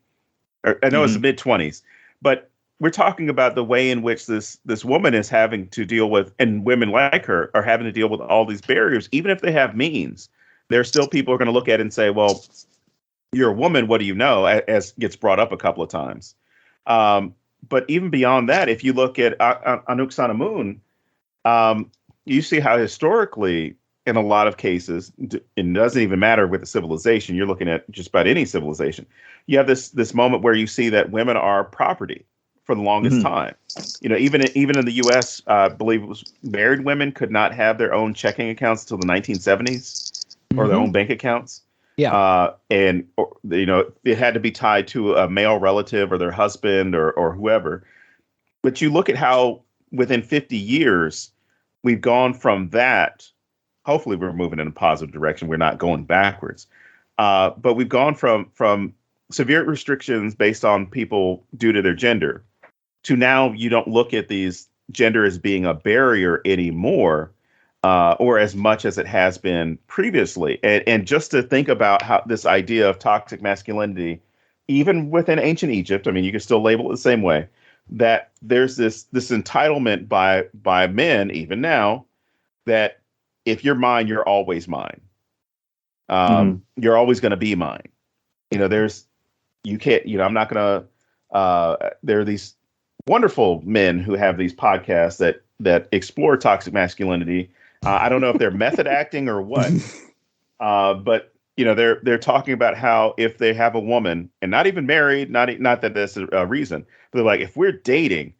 I know it's the mid-20s, but we're talking about the way in which this woman is having to deal with, and women like her are having to deal with all these barriers, even if they have means. there's still people who are going to look at it and say, well, you're a woman, what do you know? As gets brought up a couple of times. But even beyond that, if you look at Anouk Sanamoon, you see how historically, in a lot of cases, it doesn't even matter with the civilization. You're looking at just about any civilization. You have this moment where you see that women are property for the longest time. You know, even in the U.S., I believe it was married women could not have their own checking accounts until the 1970s or their own bank accounts. Yeah. And you know, it had to be tied to a male relative or their husband or whoever. But you look at how within 50 years we've gone from that. Hopefully we're moving in a positive direction. We're not going backwards. But we've gone from severe restrictions based on people due to their gender to now you don't look at these gender as being a barrier anymore, or as much as it has been previously. And just to think about how this idea of toxic masculinity, even within ancient Egypt, I mean, you can still label it the same way, that there's this entitlement by men, even now, that if you're mine, you're always mine. You're always going to be mine. You know, you can't, you know, I'm not going to, there are these wonderful men who have these podcasts that explore toxic masculinity. I don't know if they're method acting or what, but you know, they're talking about how if they have a woman and not even married, not that that's a reason, but they're like, if we're dating,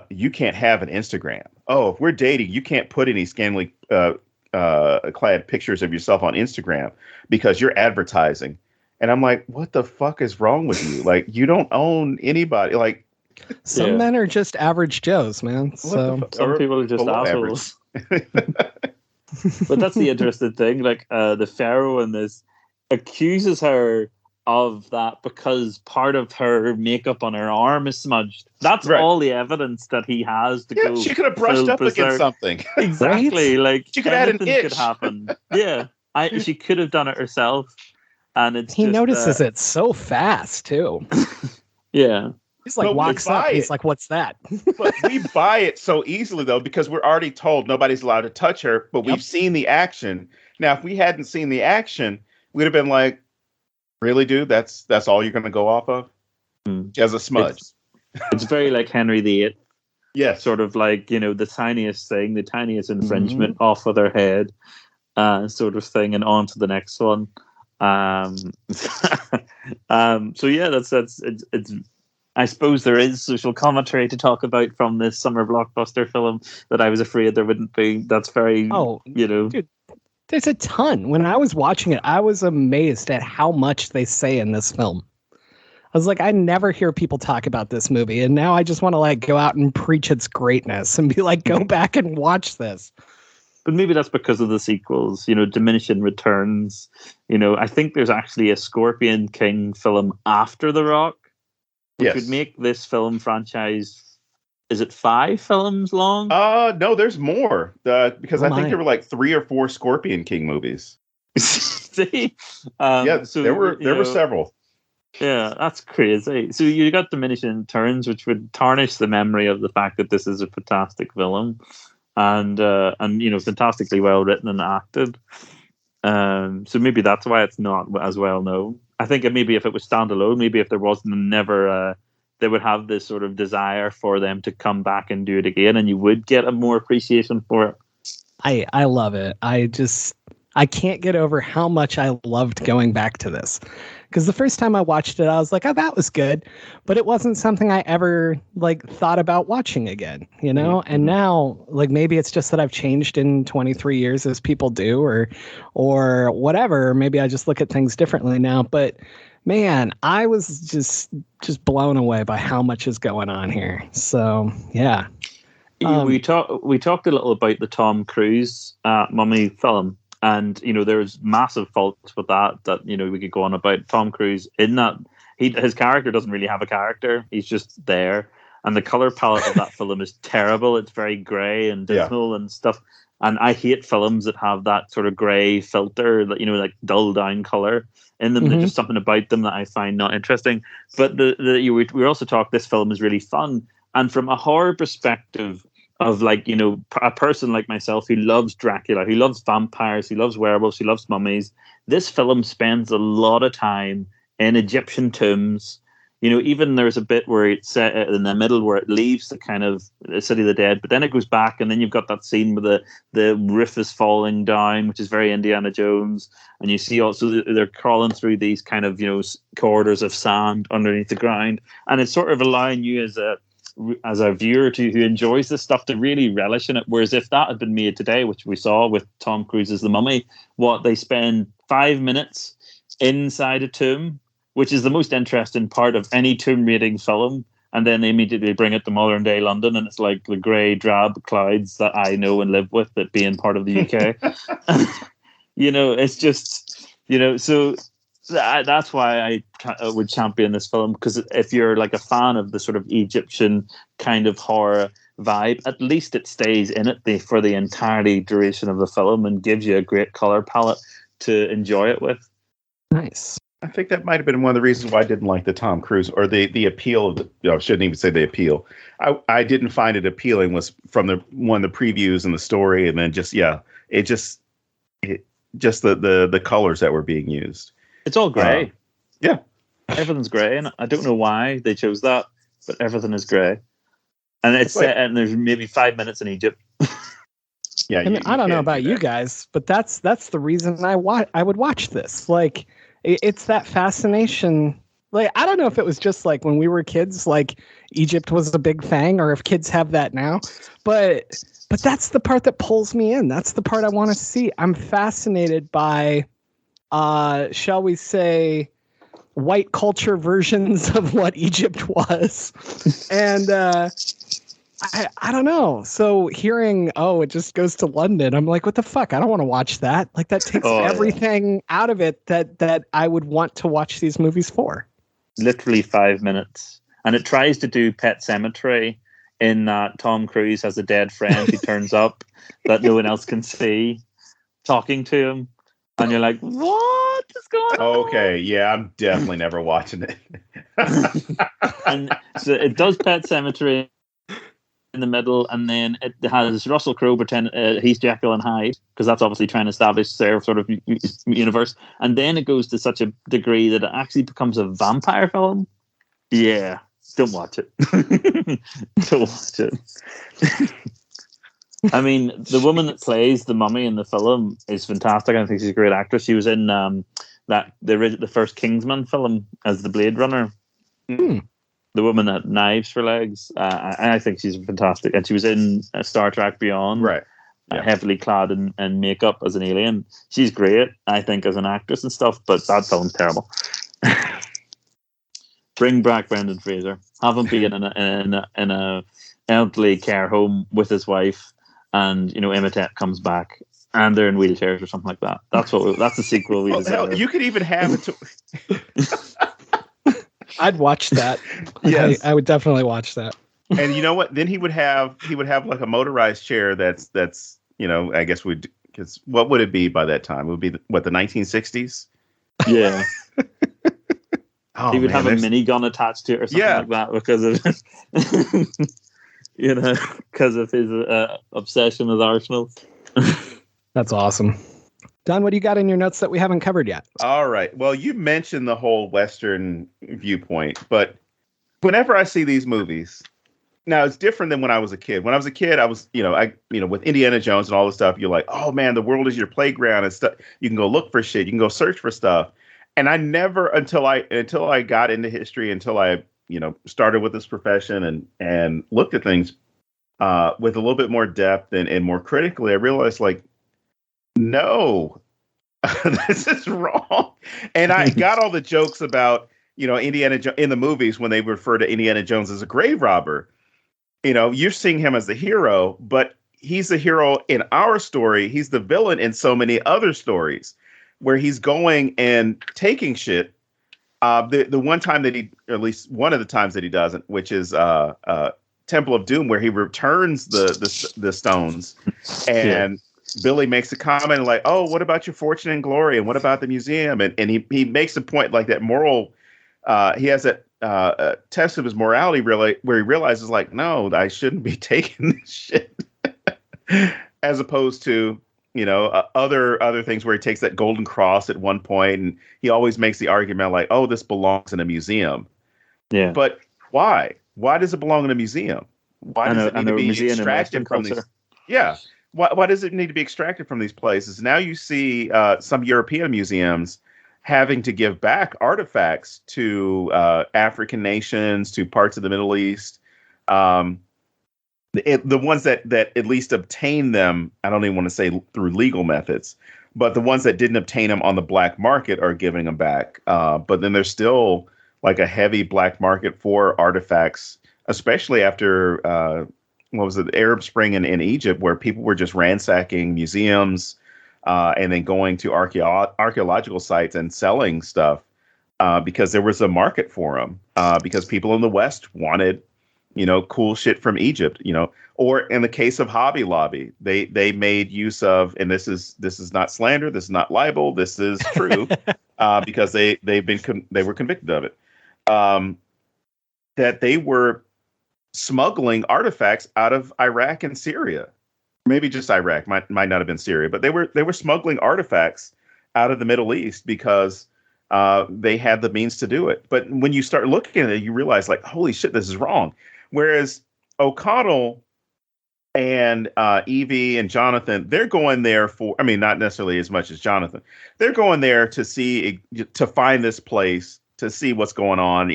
you can't have an Instagram. Oh, if we're dating, you can't put any scantily clad pictures of yourself on Instagram because you're advertising. And I'm like, what the fuck is wrong with you? Like, you don't own anybody. Like, some men are just average Joes, man. So some people are just assholes. But that's the interesting thing. Like, the Pharaoh in this accuses her of that because part of her makeup on her arm is smudged. That's all the evidence that he has to go. She could have brushed up against something. Exactly. Like, she could add an itch. Could happen. Yeah, she could have done it herself. And he notices it so fast too. Yeah. He's like, walks up. He's like, what's that? But we buy it so easily, though, because we're already told nobody's allowed to touch her, but we've seen the action. Now, if we hadn't seen the action, we'd have been like, really, dude? That's all you're going to go off of? As a smudge. It's very like Henry VIII. Yes. Sort of like, you know, the tiniest thing, the tiniest infringement off of their head, sort of thing, and on to the next one. So yeah, that's it's I suppose there is social commentary to talk about from this summer blockbuster film that I was afraid there wouldn't be. That's very, you know. Dude, there's a ton. When I was watching it, I was amazed at how much they say in this film. I was like, I never hear people talk about this movie, and now I just want to like go out and preach its greatness and be like, go back and watch this. But maybe that's because of the sequels, you know, Diminishing Returns. You know, I think there's actually a Scorpion King film after The Rock, which would make this film franchise, is it 5 films long? No, there's more. Because I think there were like 3 or 4 Scorpion King movies. See? So there were several. Yeah, that's crazy. So you got Diminishing Returns, which would tarnish the memory of the fact that this is a fantastic film. And you know, fantastically well written and acted. So maybe that's why it's not as well known. I think maybe if it was standalone, maybe if there wasn't they would have this sort of desire for them to come back and do it again, and you would get a more appreciation for it. I love it. I can't get over how much I loved going back to this. Because the first time I watched it, I was like, oh, that was good. But it wasn't something I ever like thought about watching again, you know? Mm-hmm. And now, like, maybe it's just that I've changed in 23 years as people do or whatever. Maybe I just look at things differently now. But man, I was just blown away by how much is going on here. So, yeah. We talked a little about the Tom Cruise Mummy film. And, you know, there's massive faults with that, you know, we could go on about. Tom Cruise in that. His character doesn't really have a character. He's just there. And the color palette of that film is terrible. It's very grey and dismal and stuff. And I hate films that have that sort of grey filter, that, you know, like dull down color in them. There's just something about them that I find not interesting. But we also talked, this film is really fun. And from a horror perspective, of like, a person like myself who loves Dracula, who loves vampires, who loves werewolves, who loves mummies. This film spends a lot of time in Egyptian tombs. Even there's a bit where it's set in the middle where it leaves the kind of the City of the Dead, but then it goes back, and then you've got that scene where the roof is falling down, which is very Indiana Jones, and you see also they're crawling through these kind of corridors of sand underneath the ground, and it's sort of allowing you as a viewer who enjoys this stuff to really relish in it. Whereas if that had been made today, which we saw with Tom Cruise's The Mummy, they spend 5 minutes inside a tomb, which is the most interesting part of any tomb raiding film, and then they immediately bring it to modern day London, and it's like the grey drab clouds that I know and live with, that being part of the UK. It's just so that's why I would champion this film, because if you're like a fan of the sort of Egyptian kind of horror vibe, at least it stays in it for the entirety duration of the film and gives you a great color palette to enjoy it with. Nice. I think that might have been one of the reasons why I didn't like the Tom Cruise, or the appeal of I shouldn't even say the appeal. I didn't find it appealing was from the previews and the story, and then just the colors that were being used. It's all grey. Yeah. Everything's grey, and I don't know why they chose that, but everything is grey. And it's set, and there's maybe 5 minutes in Egypt. Yeah, I don't know about you guys, but that's the reason I would watch this. Like, it's that fascination. Like, I don't know if it was just like when we were kids, like Egypt was a big thing, or if kids have that now, but that's the part that pulls me in. That's the part I want to see. I'm fascinated by, shall we say, white culture versions of what Egypt was. And I don't know. So hearing, it just goes to London, I'm like, what the fuck? I don't want to watch that. Like, that takes everything out of it that I would want to watch these movies for. Literally 5 minutes. And it tries to do Pet Sematary in that Tom Cruise has a dead friend who turns up that no one else can see, talking to him. And you're like, what is going on? Okay, yeah, I'm definitely never watching it. And so it does Pet Sematary in the middle, and then it has Russell Crowe pretend he's Jekyll and Hyde, because that's obviously trying to establish their sort of universe. And then it goes to such a degree that it actually becomes a vampire film. Yeah, don't watch it. Don't watch it. I mean, the woman that plays the mummy in the film is fantastic. I think she's a great actress. She was in the first Kingsman film as the Blade Runner. Mm. The woman that had knives for legs. I think she's fantastic. And she was in Star Trek Beyond, right? Yeah. Heavily clad in makeup as an alien. She's great, I think, as an actress and stuff. But that film's terrible. Bring back Brendan Fraser. Have him be in a elderly care home with his wife. And Imhotep comes back, and they're in wheelchairs or something like that. That's the sequel we deserve. You could even have it. I'd watch that. Yes. I would definitely watch that. And you know what? Then he would have like a motorized chair. That's I guess because what would it be by that time? It would be the 1960s. Yeah. Oh, he would have a minigun attached to it or something like that because of. Because of his obsession with Arsenal. That's awesome. Don, what do you got in your notes that we haven't covered yet? All right. Well, you mentioned the whole Western viewpoint, but whenever I see these movies, now it's different than when I was a kid. When I was a kid, I was, with Indiana Jones and all this stuff, you're like, oh man, the world is your playground and stuff. You can go look for shit. You can go search for stuff. And I never, until I got into history, until I started with this profession and looked at things with a little bit more depth and more critically, I realized, like, no, this is wrong. And I got all the jokes about, Indiana in the movies when they refer to Indiana Jones as a grave robber. You're seeing him as the hero, but he's the hero in our story. He's the villain in so many other stories where he's going and taking shit. The one time that or at least one of the times that he doesn't, which is Temple of Doom, where he returns the stones, and Billy makes a comment like, "Oh, what about your fortune and glory, and what about the museum?" And he makes a point like that moral. He has that test of his morality, really, where he realizes, like, no, I shouldn't be taking this shit, as opposed to, other things where he takes that golden cross at one point, and he always makes the argument like, oh, this belongs in a museum. Yeah. But why? Why does it belong in a museum? Why does it need to be extracted from these? Yeah. Why does it need to be extracted from these places? Now you see some European museums having to give back artifacts to African nations, to parts of the Middle East. The ones that at least obtain them, I don't even want to say through legal methods, but the ones that didn't obtain them on the black market are giving them back. But then there's still like a heavy black market for artifacts, especially after what was it, the Arab Spring in Egypt, where people were just ransacking museums and then going to archaeological sites and selling stuff because there was a market for them, because people in the West wanted, cool shit from Egypt, or in the case of Hobby Lobby, they made use of, and this is not slander, this is not libel, this is true, because they were convicted of it, that they were smuggling artifacts out of Iraq and Syria, maybe just Iraq, might not have been Syria, but they were smuggling artifacts out of the Middle East because they had the means to do it. But when you start looking at it, you realize, like, holy shit, this is wrong. Whereas O'Connell and Evie and Jonathan, they're going there for, I mean, not necessarily as much as Jonathan. They're going there to find this place, to see what's going on.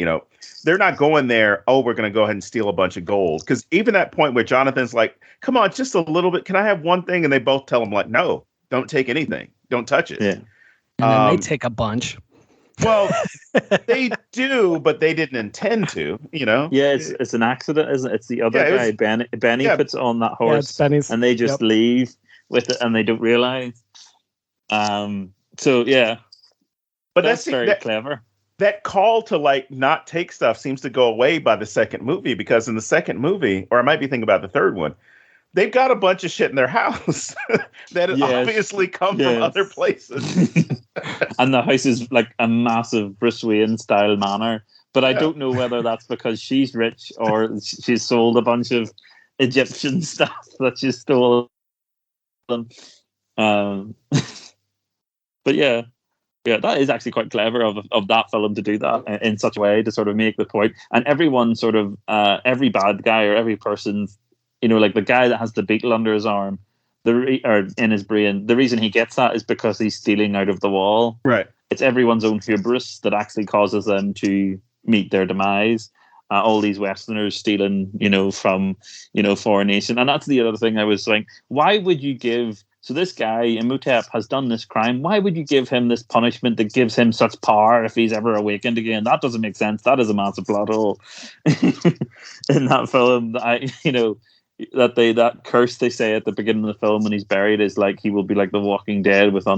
They're not going there, oh, we're going to go ahead and steal a bunch of gold. Because even that point where Jonathan's like, come on, just a little bit. Can I have one thing? And they both tell him, like, no, don't take anything. Don't touch it. Yeah. And then they take a bunch. Well, they do, but they didn't intend to, Yeah, it's an accident, isn't it? It's the other guy, Benny puts on that horse, and they just leave with it, and they don't realize. So yeah, but that's very clever. That call to, like, not take stuff seems to go away by the second movie, because in the second movie, or I might be thinking about the third one, they've got a bunch of shit in their house that obviously come from other places. And the house is like a massive Bruce Wayne style manor. But I don't know whether that's because she's rich or she's sold a bunch of Egyptian stuff that she stole. But yeah, that is actually quite clever of that film to do that in such a way, to sort of make the point. And everyone sort of, every bad guy or every person, like the guy that has the beetle under his arm, or in his brain, the reason he gets that is because he's stealing out of the wall. Right. It's everyone's own hubris that actually causes them to meet their demise. All these Westerners stealing, from, foreign nation. And that's the other thing I was saying. Why would you give... So this guy, Imhotep, has done this crime. Why would you give him this punishment that gives him such power if he's ever awakened again? That doesn't make sense. That is a massive plot hole in that film. That curse they say at the beginning of the film when he's buried is like he will be like the Walking Dead with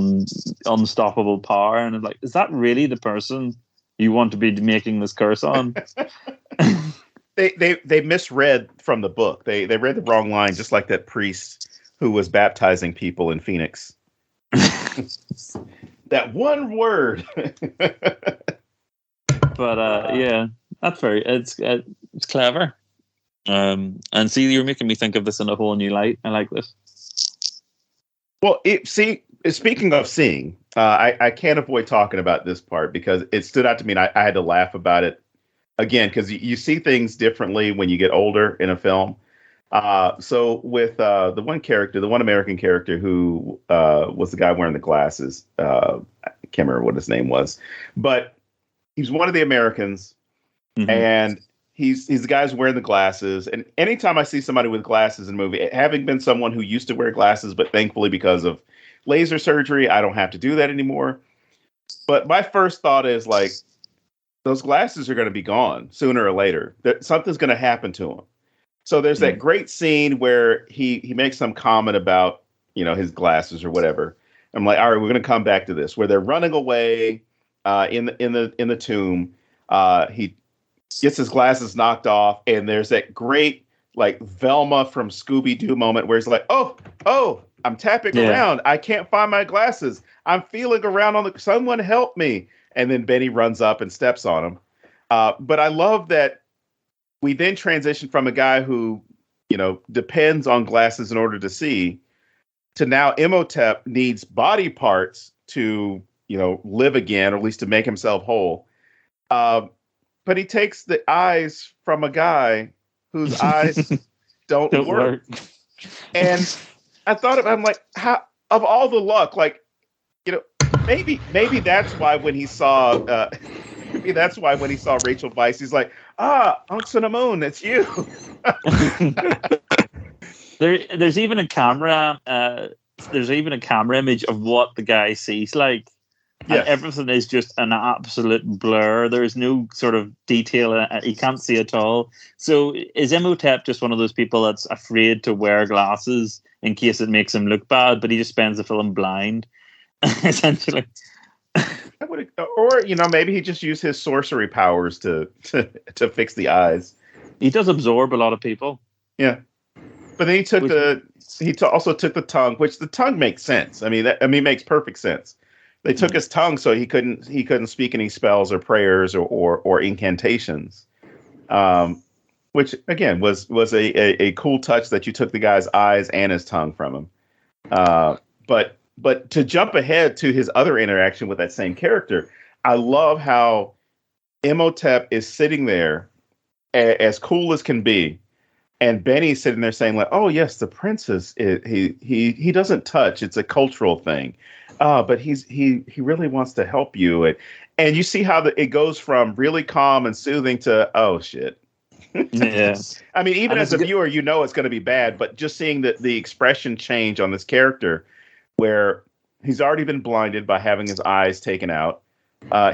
unstoppable power. And it's like, is that really the person you want to be making this curse on? They misread from the book. They read the wrong line, just like that priest who was baptizing people in Phoenix. That one word. But yeah, that's it's clever. And see, you're making me think of this in a whole new light. I like this. Well, speaking of seeing, I can't avoid talking about this part because it stood out to me, and I had to laugh about it again, because you see things differently when you get older in a film. So with the one American character who was the guy wearing the glasses, I can't remember what his name was, but he's one of the Americans, and he's the guy who's wearing the glasses. And anytime I see somebody with glasses in a movie, having been someone who used to wear glasses, but thankfully because of laser surgery, I don't have to do that anymore. But my first thought is, like, those glasses are going to be gone sooner or later. Something's going to happen to him. So there's that great scene where he makes some comment about, his glasses or whatever. I'm like, all right, we're going to come back to this, where they're running away in the tomb. He gets his glasses knocked off, and there's that great, like, Velma from Scooby-Doo moment where he's like, oh, I'm tapping around. I can't find my glasses. I'm feeling around someone help me. And then Benny runs up and steps on him. But I love that we then transition from a guy who, depends on glasses in order to see, to now Imhotep needs body parts to, live again, or at least to make himself whole. But he takes the eyes from a guy whose eyes don't work. And I thought I'm like, how, of all the luck, like, maybe that's why when he saw Rachel Weisz, he's like, Unc Cinnamon, it's you. There's even a camera. There's even a camera image of what the guy sees like. Yes. And everything is just an absolute blur. There's no sort of detail. He can't see at all. So is Imhotep just one of those people that's afraid to wear glasses in case it makes him look bad, but he just spends the film blind, essentially? Or maybe he just used his sorcery powers to fix the eyes. He does absorb a lot of people. Yeah, but then he also took the tongue, which the tongue makes sense. I mean, makes perfect sense. They took his tongue so he couldn't speak any spells or prayers or incantations, which again was a cool touch that you took the guy's eyes and his tongue from him. But to jump ahead to his other interaction with that same character, I love how Imhotep is sitting there as cool as can be, and Benny's sitting there saying like, "Oh yes, the princess. He doesn't touch. It's a cultural thing." But he really wants to help you, and you see how it goes from really calm and soothing to oh shit. Yeah, I mean, even as a viewer, it's going to be bad, but just seeing the expression change on this character, where he's already been blinded by having his eyes taken out,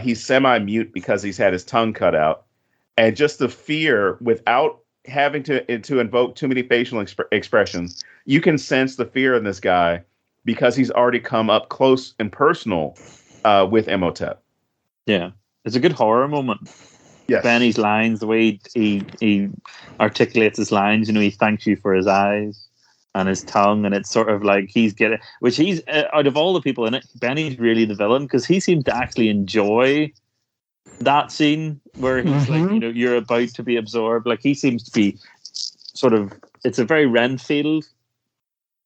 he's semi-mute because he's had his tongue cut out, and just the fear without having to invoke too many facial expressions, you can sense the fear in this guy. Because he's already come up close and personal with Imhotep. Yeah, it's a good horror moment. Yes. Benny's lines, the way he articulates his lines, he thanks you for his eyes and his tongue, and it's sort of like he's out of all the people in it, Benny's really the villain because he seemed to actually enjoy that scene where he's like, you're about to be absorbed. Like he seems to be sort of, it's a very Renfield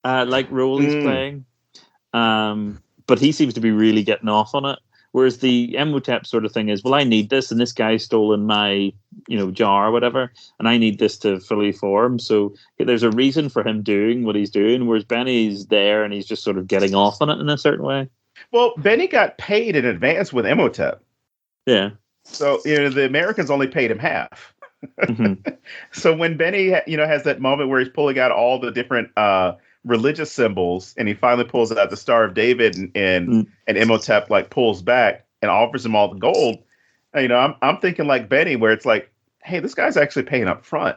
like role he's playing. But he seems to be really getting off on it. Whereas the Imhotep sort of thing is, well, I need this, and this guy's stolen my, jar or whatever, and I need this to fully form. So there's a reason for him doing what he's doing, whereas Benny's there and he's just sort of getting off on it in a certain way. Well, Benny got paid in advance with Imhotep. Yeah. So, the Americans only paid him half. Mm-hmm. So when Benny, has that moment where he's pulling out all the different religious symbols, and he finally pulls out the Star of David, and Imhotep like pulls back and offers him all the gold. I'm thinking like Benny, where it's like, hey, this guy's actually paying up front,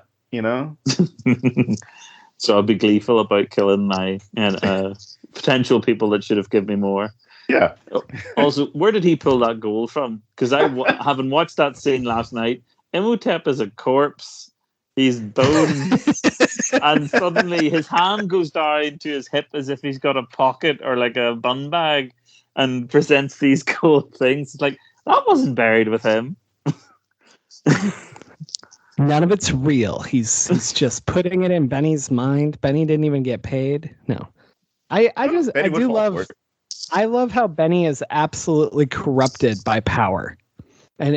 So I'll be gleeful about killing my potential people that should have given me more. Yeah. Also, where did he pull that gold from? Because having watched that scene last night, Imhotep is a corpse. He's bone, and suddenly his hand goes down to his hip as if he's got a pocket or like a bun bag, and presents these gold things. It's like, that wasn't buried with him. None of it's real. He's just putting it in Benny's mind. Benny didn't even get paid. No, I love how Benny is absolutely corrupted by power.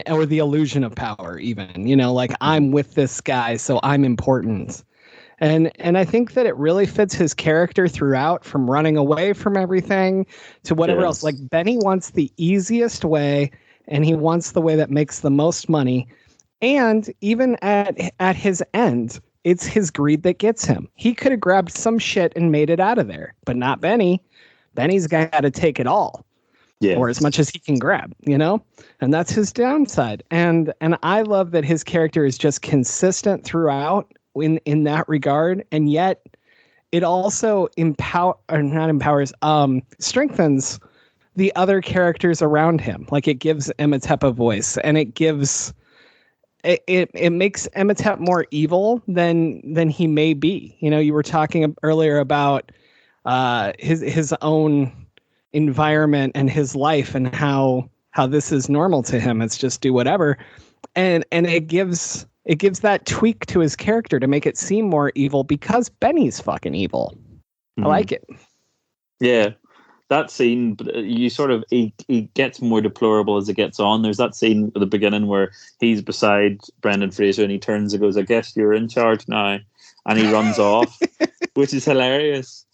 Or the illusion of power, even, like I'm with this guy, so I'm important. And I think that it really fits his character throughout, from running away from everything to whatever else. Like Benny wants the easiest way, and he wants the way that makes the most money. And even at his end, it's his greed that gets him. He could have grabbed some shit and made it out of there, but not Benny. Benny's got to take it all. Yeah. Or as much as he can grab, and that's his downside. And I love that his character is just consistent throughout in that regard, and yet it also strengthens the other characters around him. Like it gives Imhotep a voice, and it makes Imhotep more evil than he may be. You were talking earlier about his own environment and his life, and how this is normal to him. It's just do whatever. and it gives that tweak to his character to make it seem more evil because Benny's fucking evil. I like it. Yeah. That scene, you sort of, he gets more deplorable as it gets on. There's that scene at the beginning where he's beside Brendan Fraser and he turns and goes, I guess you're in charge now. And he runs off, which is hilarious.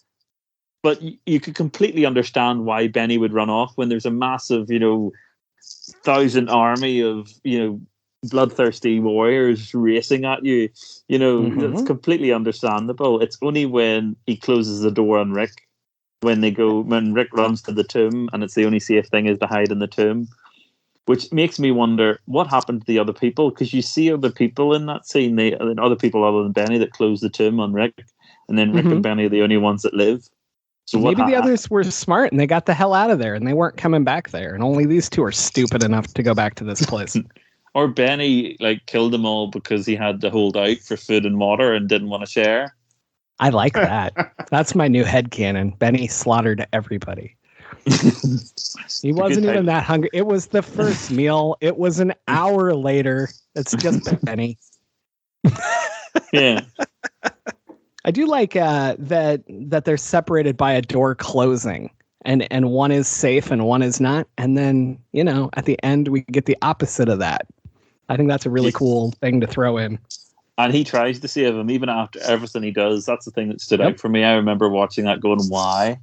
But you could completely understand why Benny would run off when there's a massive, 1,000 army of, bloodthirsty warriors racing at you. That's completely understandable. It's only when he closes the door on Rick, when Rick runs to the tomb, and it's the only safe thing is to hide in the tomb, which makes me wonder what happened to the other people, because you see other people in that scene, other people other than Benny that close the tomb on Rick, and then Rick and Benny are the only ones that live. So maybe the others were smart and they got the hell out of there and they weren't coming back there, and only these two are stupid enough to go back to this place. Or Benny killed them all because he had to hold out for food and water and didn't want to share. I like that. That's my new headcanon. Benny slaughtered everybody. He wasn't even that hungry. It was the first meal. It was an hour later. It's just Benny. Yeah. I do like that they're separated by a door closing, and one is safe and one is not. And then, at the end, we get the opposite of that. I think that's a really cool thing to throw in. And he tries to save him even after everything he does. That's the thing that stood out for me. I remember watching that going, why?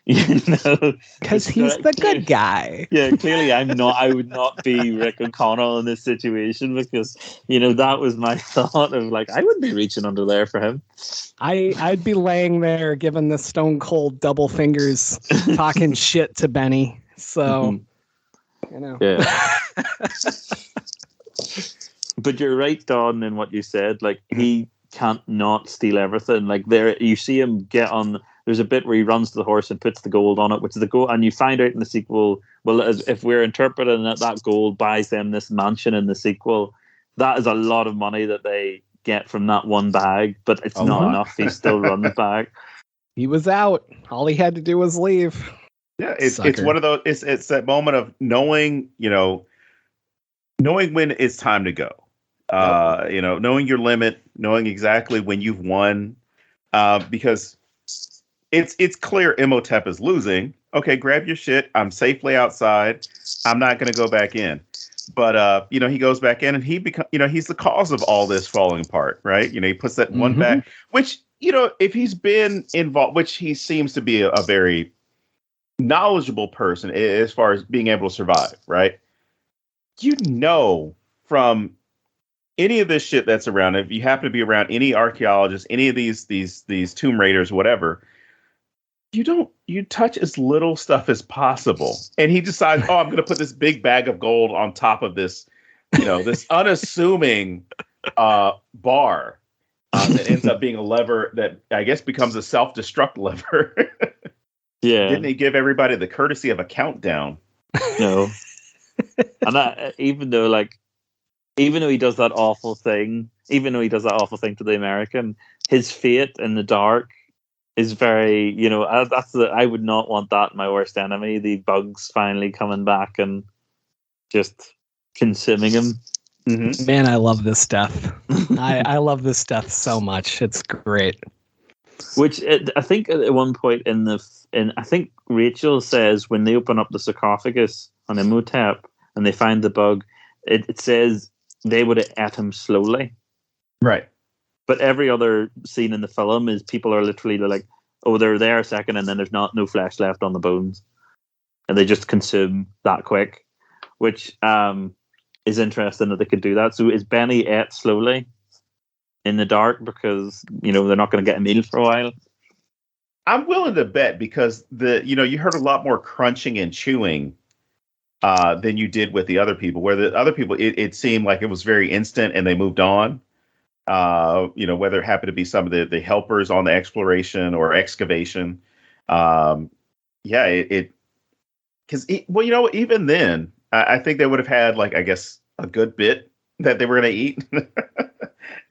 Because he's the good guy. Yeah, clearly I would not be Rick O'Connell in this situation, because that was my thought of I wouldn't be reaching under there for him. I'd be laying there giving the stone cold double fingers, talking shit to Benny. So yeah. But you're right, Don, in what you said. He can't not steal everything. There, you see him get on. There's a bit where he runs to the horse and puts the gold on it, which is the gold. And you find out in the sequel, well, if we're interpreting that gold buys them this mansion in the sequel, that is a lot of money that they get from that one bag. But it's not enough. He still runs back. He was out. All he had to do was leave. Yeah, it's one of those. It's that moment of knowing when it's time to go. Knowing your limit, knowing exactly when you've won, because it's clear Imhotep is losing. Okay, grab your shit. I'm safely outside. I'm not going to go back in. But he goes back in and he he's the cause of all this falling apart, right? He puts that one back, which if he's been involved, which he seems to be a very knowledgeable person as far as being able to survive, right? From any of this shit that's around, if you happen to be around any archaeologists, any of these tomb raiders, whatever, you touch as little stuff as possible. And he decides, I'm going to put this big bag of gold on top of this, this unassuming bar that ends up being a lever that I guess becomes a self-destruct lever. Yeah. Didn't he give everybody the courtesy of a countdown? No. And even though he does that awful thing, to the American, his fate in the dark is very, I would not want that in my worst enemy. The bugs finally coming back and just consuming him. Mm-hmm. Man, I love this death. I love this death so much. It's great. Which I think at one point I think Rachel says when they open up the sarcophagus on Imhotep and they find the bug, it says they would have ate him slowly. Right. But every other scene in the film is people are literally they're there a second and then there's no flesh left on the bones. And they just consume that quick, which is interesting that they could do that. So is Benny ate slowly in the dark because, they're not going to get a meal for a while? I'm willing to bet because you heard a lot more crunching and chewing than you did with the other people, where the other people, it seemed like it was very instant and they moved on. Whether it happened to be some of the helpers on the exploration or excavation. Because even then, I think they would have had a good bit that they were going to eat,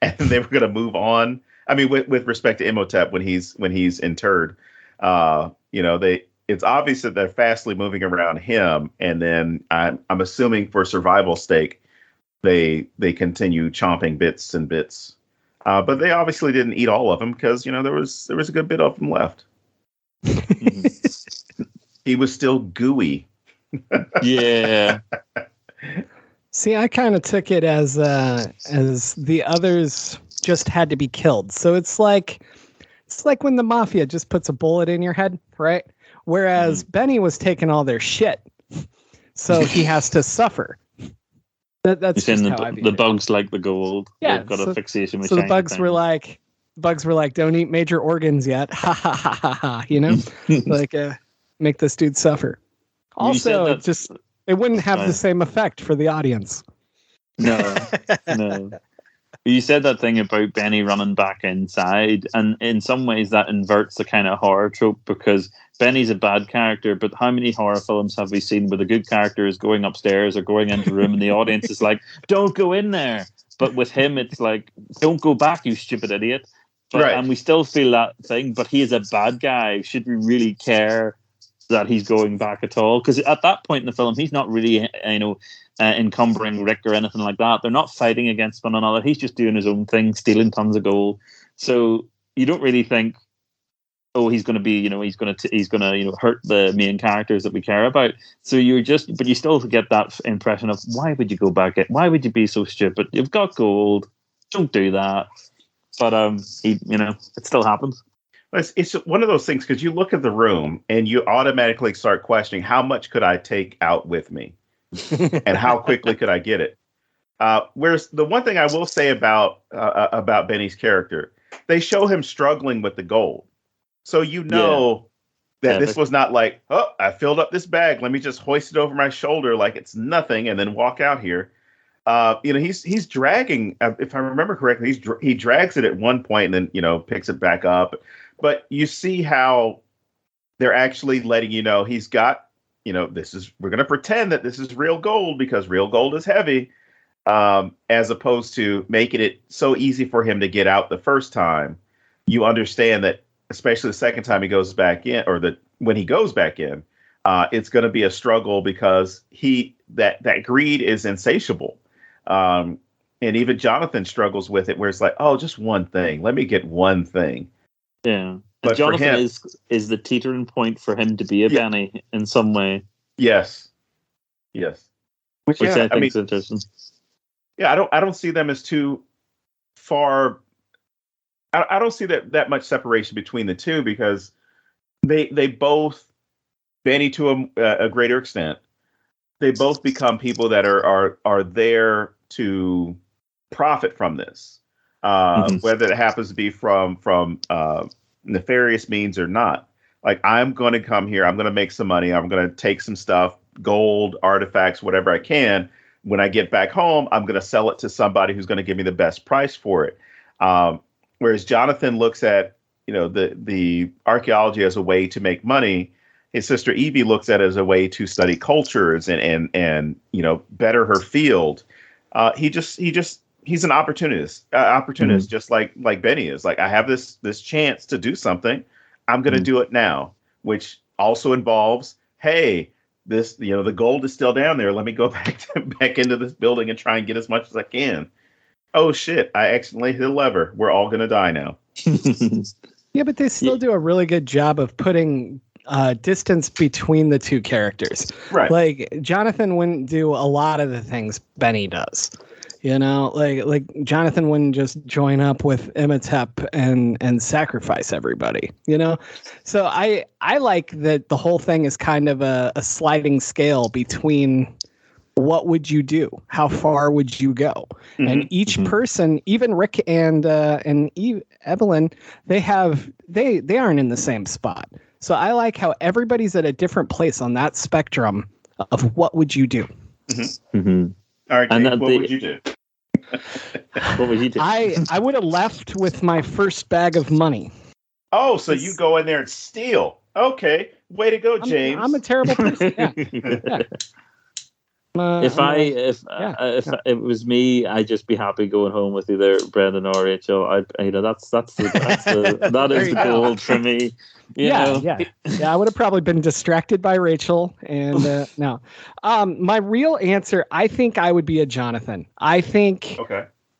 and they were going to move on. I mean, with respect to Imhotep when he's interred, it's obvious that they're fastly moving around him, and then I'm assuming for survival sake, they continue chomping bits and bits. But they obviously didn't eat all of them because there was a good bit of them left. He was still gooey. Yeah. See, I kind of took it as the others just had to be killed. So it's like when the mafia just puts a bullet in your head, right? Whereas Benny was taking all their shit, so he has to suffer. That's just how I view the it. bugs like the gold. Yeah, They've got a fixation with so the shiny bugs things. were like, don't eat major organs yet. Ha ha ha ha ha. Like make this dude suffer. Also, it wouldn't have the same effect for the audience. No. You said that thing about Benny running back inside, and in some ways that inverts the kind of horror trope, because Benny's a bad character, but how many horror films have we seen where the good character is going upstairs or going into a room and the audience is like, don't go in there? But with him, it's like, don't go back, you stupid idiot. But, Right. And we still feel that thing, but he is a bad guy. Should we really care that he's going back at all? Because at that point in the film, he's not really, encumbering Rick or anything like that. They're not fighting against one another. He's just doing his own thing, stealing tons of gold. So you don't really think, oh, he's going to be, he's going to hurt the main characters that we care about. So but you still get that impression of, why would you go back? Why would you be so stupid? You've got gold. Don't do that. But it still happens. It's one of those things, because you look at the room and you automatically start questioning, how much could I take out with me? And how quickly could I get it? Whereas the one thing I will say about Benny's character, they show him struggling with the gold. So that this was not like, oh, I filled up this bag, let me just hoist it over my shoulder like it's nothing and then walk out here. He's dragging, if I remember correctly, he drags it at one point and then, picks it back up. But you see how they're actually letting he's got, we're going to pretend that this is real gold because real gold is heavy, as opposed to making it so easy for him to get out the first time. You understand that, especially the second time he goes back in, or when he goes back in, it's going to be a struggle because that greed is insatiable. And even Jonathan struggles with it, where it's like, oh, just one thing. Let me get one thing. Yeah. But Jonathan is the teetering point for him to be a Benny in some way. Yes. Which I think is interesting. Yeah, I don't see them as too far. I don't see that much separation between the two, because they both, Benny to a greater extent, they both become people that are there to profit from this, whether it happens to be from nefarious means or not. Like, I'm going to come here, I'm going to make some money, I'm going to take some stuff, gold, artifacts, whatever I can. When I get back home, I'm going to sell it to somebody who's going to give me the best price for it. Whereas Jonathan looks at, the archaeology as a way to make money. His sister Evie looks at it as a way to study cultures and better her field. He's an opportunist, just like Benny is. Like, I have this chance to do something, I'm going to do it now, which also involves, hey, the gold is still down there. Let me go back into this building and try and get as much as I can. Oh shit, I accidentally hit a lever. We're all going to die now. Yeah, but they still do a really good job of putting distance between the two characters. Right. Like, Jonathan wouldn't do a lot of the things Benny does. Like Jonathan wouldn't just join up with Imhotep and sacrifice everybody, So I like that the whole thing is kind of a sliding scale between what would you do? How far would you go? Mm-hmm. And each person, even Rick and Evelyn, they aren't in the same spot. So I like how everybody's at a different place on that spectrum of what would you do? Mm-hmm. Mm-hmm. All right, Jake, what would you do? What would you do? I would have left with my first bag of money. Oh, so you go in there and steal. Okay. Way to go, James. I'm a terrible person. Yeah. If it was me, I'd just be happy going home with either Brendan or Rachel. That's that is the goal for me. Yeah. I would have probably been distracted by Rachel, and no. My real answer, I think I would be a Jonathan. I think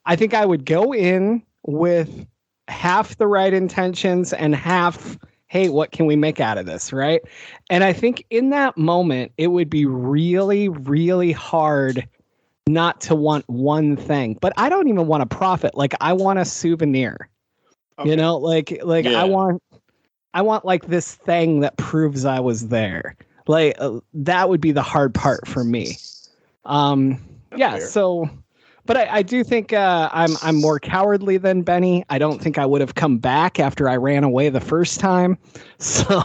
I would go in with half the right intentions and half, hey, what can we make out of this, right? And I think in that moment, it would be really, really hard not to want one thing. But I don't even want a profit. Like, I want a souvenir. Okay. I want like this thing that proves I was there. Like, that would be the hard part for me. Fair. So... But I do think I'm more cowardly than Benny. I don't think I would have come back after I ran away the first time. So,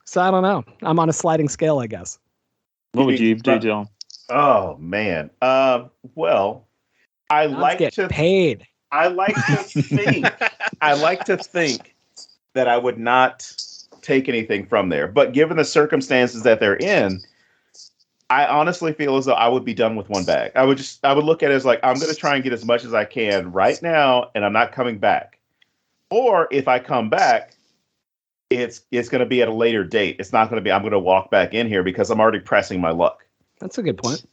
so I don't know. I'm on a sliding scale, I guess. What would you do, John? Oh man. Well, I like to paid. I like to think. I like to think that I would not take anything from there. But given the circumstances that they're in, I honestly feel as though I would be done with one bag. I would look at it as like, I'm going to try and get as much as I can right now, and I'm not coming back. Or if I come back, it's going to be at a later date. It's not going to be, I'm going to walk back in here because I'm already pressing my luck. That's a good point.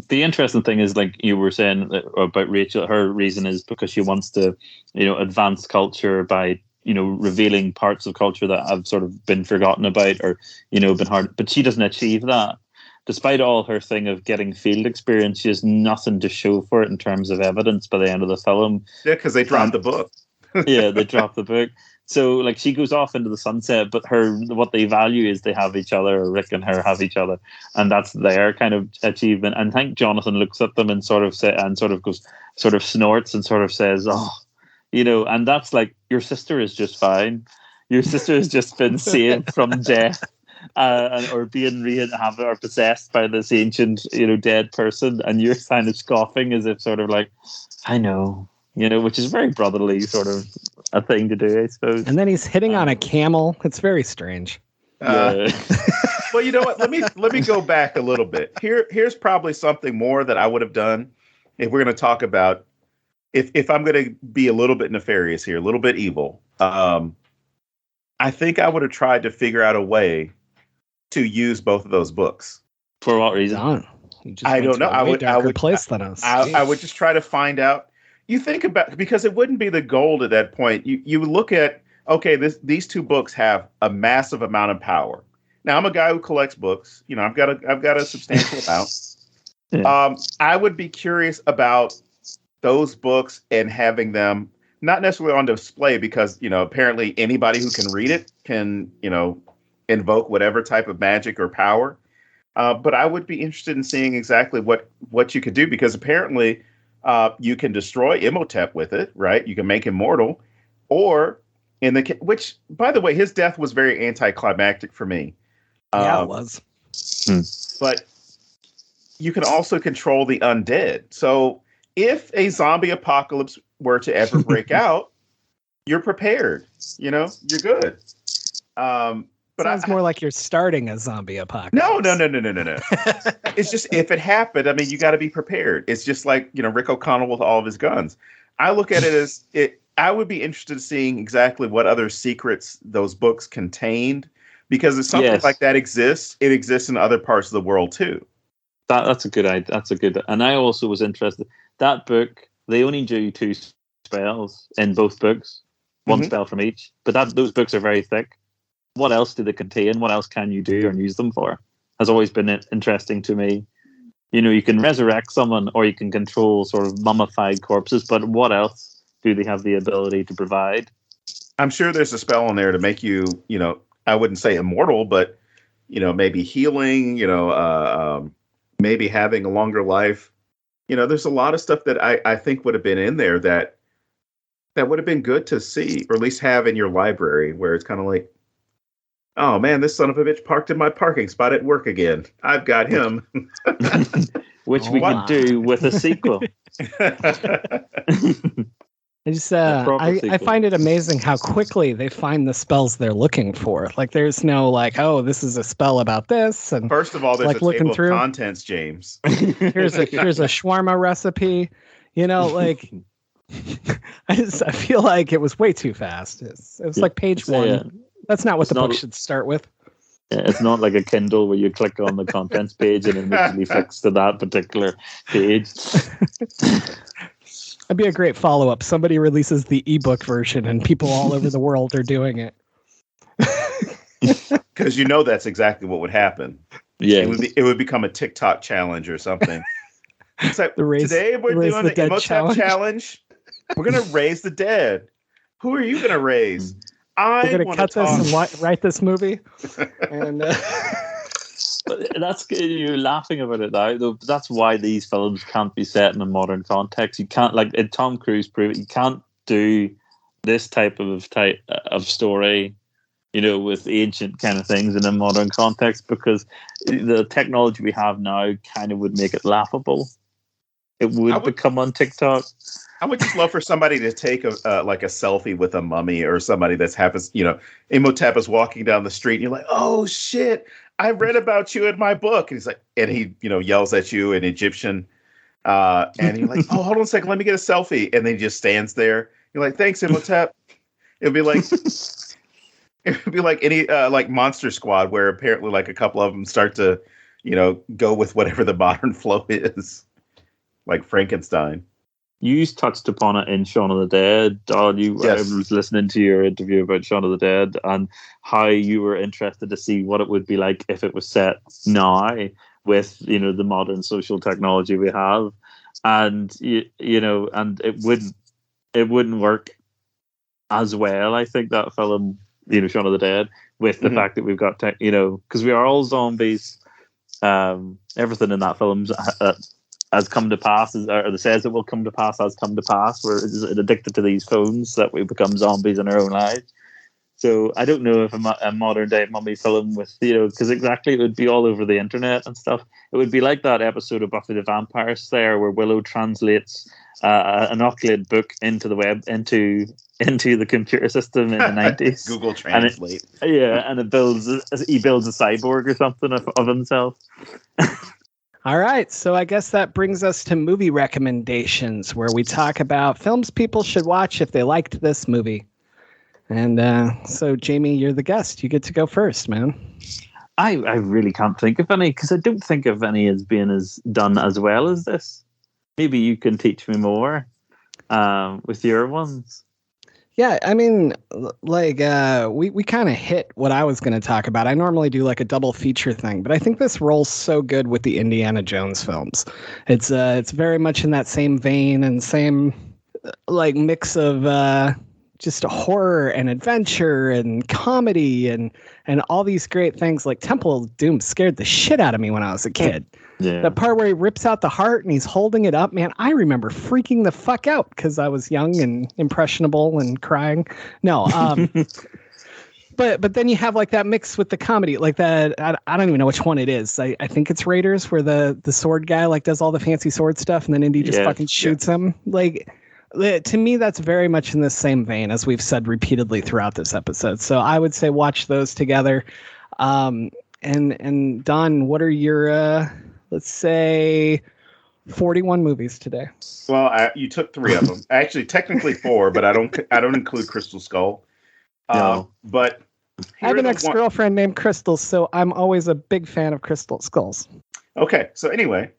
The interesting thing is, like you were saying about Rachel, her reason is because she wants to, advance culture by, revealing parts of culture that have sort of been forgotten about or, been hard. But she doesn't achieve that. Despite all her thing of getting field experience, she has nothing to show for it in terms of evidence by the end of the film. Yeah, because they dropped the book. Yeah, they dropped the book. So, like, she goes off into the sunset, but what they value is they have each other, or Rick and her have each other, and that's their kind of achievement. And I think Jonathan looks at them and sort of snorts and sort of says, "Oh, and that's like, your sister is just fine. Your sister has just been saved from death." Or being reinhabited or possessed by this ancient, dead person, and you're kind of scoffing as if sort of like, I know, which is very brotherly sort of a thing to do, I suppose. And then he's hitting on a camel. It's very strange. Yeah. Well, you know what? Let me go back a little bit. Here's probably something more that I would have done if we're going to talk about if I'm going to be a little bit nefarious here, a little bit evil. I think I would have tried to figure out a way to use both of those books. For what reason? I don't know. I would place than us. I would just try to find out. You think about, because it wouldn't be the gold at that point. You would look at, okay, these two books have a massive amount of power. Now, I'm a guy who collects books. I've got a substantial amount. Yeah. I would be curious about those books and having them not necessarily on display because, apparently anybody who can read it can, invoke whatever type of magic or power. But I would be interested in seeing exactly what you could do, because apparently you can destroy Imhotep with it, right? You can make him mortal, or which, by the way, his death was very anticlimactic for me. Yeah, it was. But you can also control the undead. So if a zombie apocalypse were to ever break out, you're prepared. You're good. But sounds more like you're starting a zombie apocalypse. No. It's just, if it happened, I mean, you got to be prepared. It's just like, Rick O'Connell with all of his guns. I look at it as I would be interested in seeing exactly what other secrets those books contained, because if something like that exists, it exists in other parts of the world too. That's a good idea. That's a good. And I also was interested. That book, they only do 2 spells in both books, one spell from each. But those books are very thick. What else do they contain? What else can you do or use them for? Has always been interesting to me. You can resurrect someone or you can control sort of mummified corpses, but what else do they have the ability to provide? I'm sure there's a spell in there to make you, I wouldn't say immortal, but, maybe healing, maybe having a longer life. There's a lot of stuff that I think would have been in there that would have been good to see, or at least have in your library, where it's kind of like, oh man, this son of a bitch parked in my parking spot at work again. I've got him. Which we could do with a sequel. I just I find it amazing how quickly they find the spells they're looking for. Like there's no like, oh, this is a spell about this. And first of all, there's like a table of through contents, James. here's a shawarma recipe. You know, like I feel like it was way too fast. It was like page one. Yeah. That's not what the book should start with. Yeah, it's not like a Kindle where you click on the contents page and immediately flicks to that particular page. That'd be a great follow-up. Somebody releases the ebook version and people all over the world are doing it. Because that's exactly what would happen. Yeah, it would become a TikTok challenge or something. It's like, today we're doing the Imhotep challenge. We're going to raise the dead. Who are you going to raise? We're going to cut this and write this movie. And that's you're laughing about it now. Though that's why these films can't be set in a modern context. You can't, like Tom Cruise proved it, you can't do this type of story, with ancient kind of things in a modern context, because the technology we have now kind of would make it laughable. It would become on TikTok. I would just love for somebody to take a selfie with a mummy or somebody that's happens. Imhotep is walking down the street and you're like, oh shit, I read about you in my book. And he's like, and he yells at you in Egyptian, and you're like, oh, hold on a second, let me get a selfie. And then he just stands there. You're like, thanks, Imhotep. It'd be like any like Monster Squad, where apparently like a couple of them start to go with whatever the modern flow is, like Frankenstein. You touched upon it in Shaun of the Dead, Don. Yes. I was listening to your interview about Shaun of the Dead and how you were interested to see what it would be like if it was set now with the modern social technology we have, and and it wouldn't work as well. I think that film, Shaun of the Dead, with the fact that we've got because we are all zombies. Everything in that film has come to pass, or says it will come to pass, has come to pass. We're addicted to these phones that we become zombies in our own lives. So I don't know if a modern day mummy film with, because exactly it would be all over the internet and stuff. It would be like that episode of Buffy the Vampire Slayer where Willow translates an Euclid book into the web, into the computer system in the 90s. Google Translate. And he builds a cyborg or something of himself. All right, so I guess that brings us to movie recommendations, where we talk about films people should watch if they liked this movie. And so, Jamie, you're the guest. You get to go first, man. I really can't think of any, because I don't think of any as being as done as well as this. Maybe you can teach me more with your ones. Yeah, I mean, like, we kind of hit what I was going to talk about. I normally do like a double feature thing, but I think this rolls so good with the Indiana Jones films. It's very much in that same vein and same like mix of just horror and adventure and comedy and all these great things. Like Temple of Doom scared the shit out of me when I was a kid. Yeah. The part where he rips out the heart and he's holding it up, man, I remember freaking the fuck out because I was young and impressionable and crying. No, but then you have like that mix with the comedy, like that. I don't even know which one it is. I think it's Raiders, where the sword guy like does all the fancy sword stuff and then Indy just fucking shoots him. Like, to me, that's very much in the same vein, as we've said repeatedly throughout this episode. So I would say watch those together. And Don, what are your let's say 41 movies today? Well, you took 3 of them. Actually, technically 4, but I don't include Crystal Skull. No. But I have an ex-girlfriend named Crystal, so I'm always a big fan of Crystal Skulls. Okay, so anyway,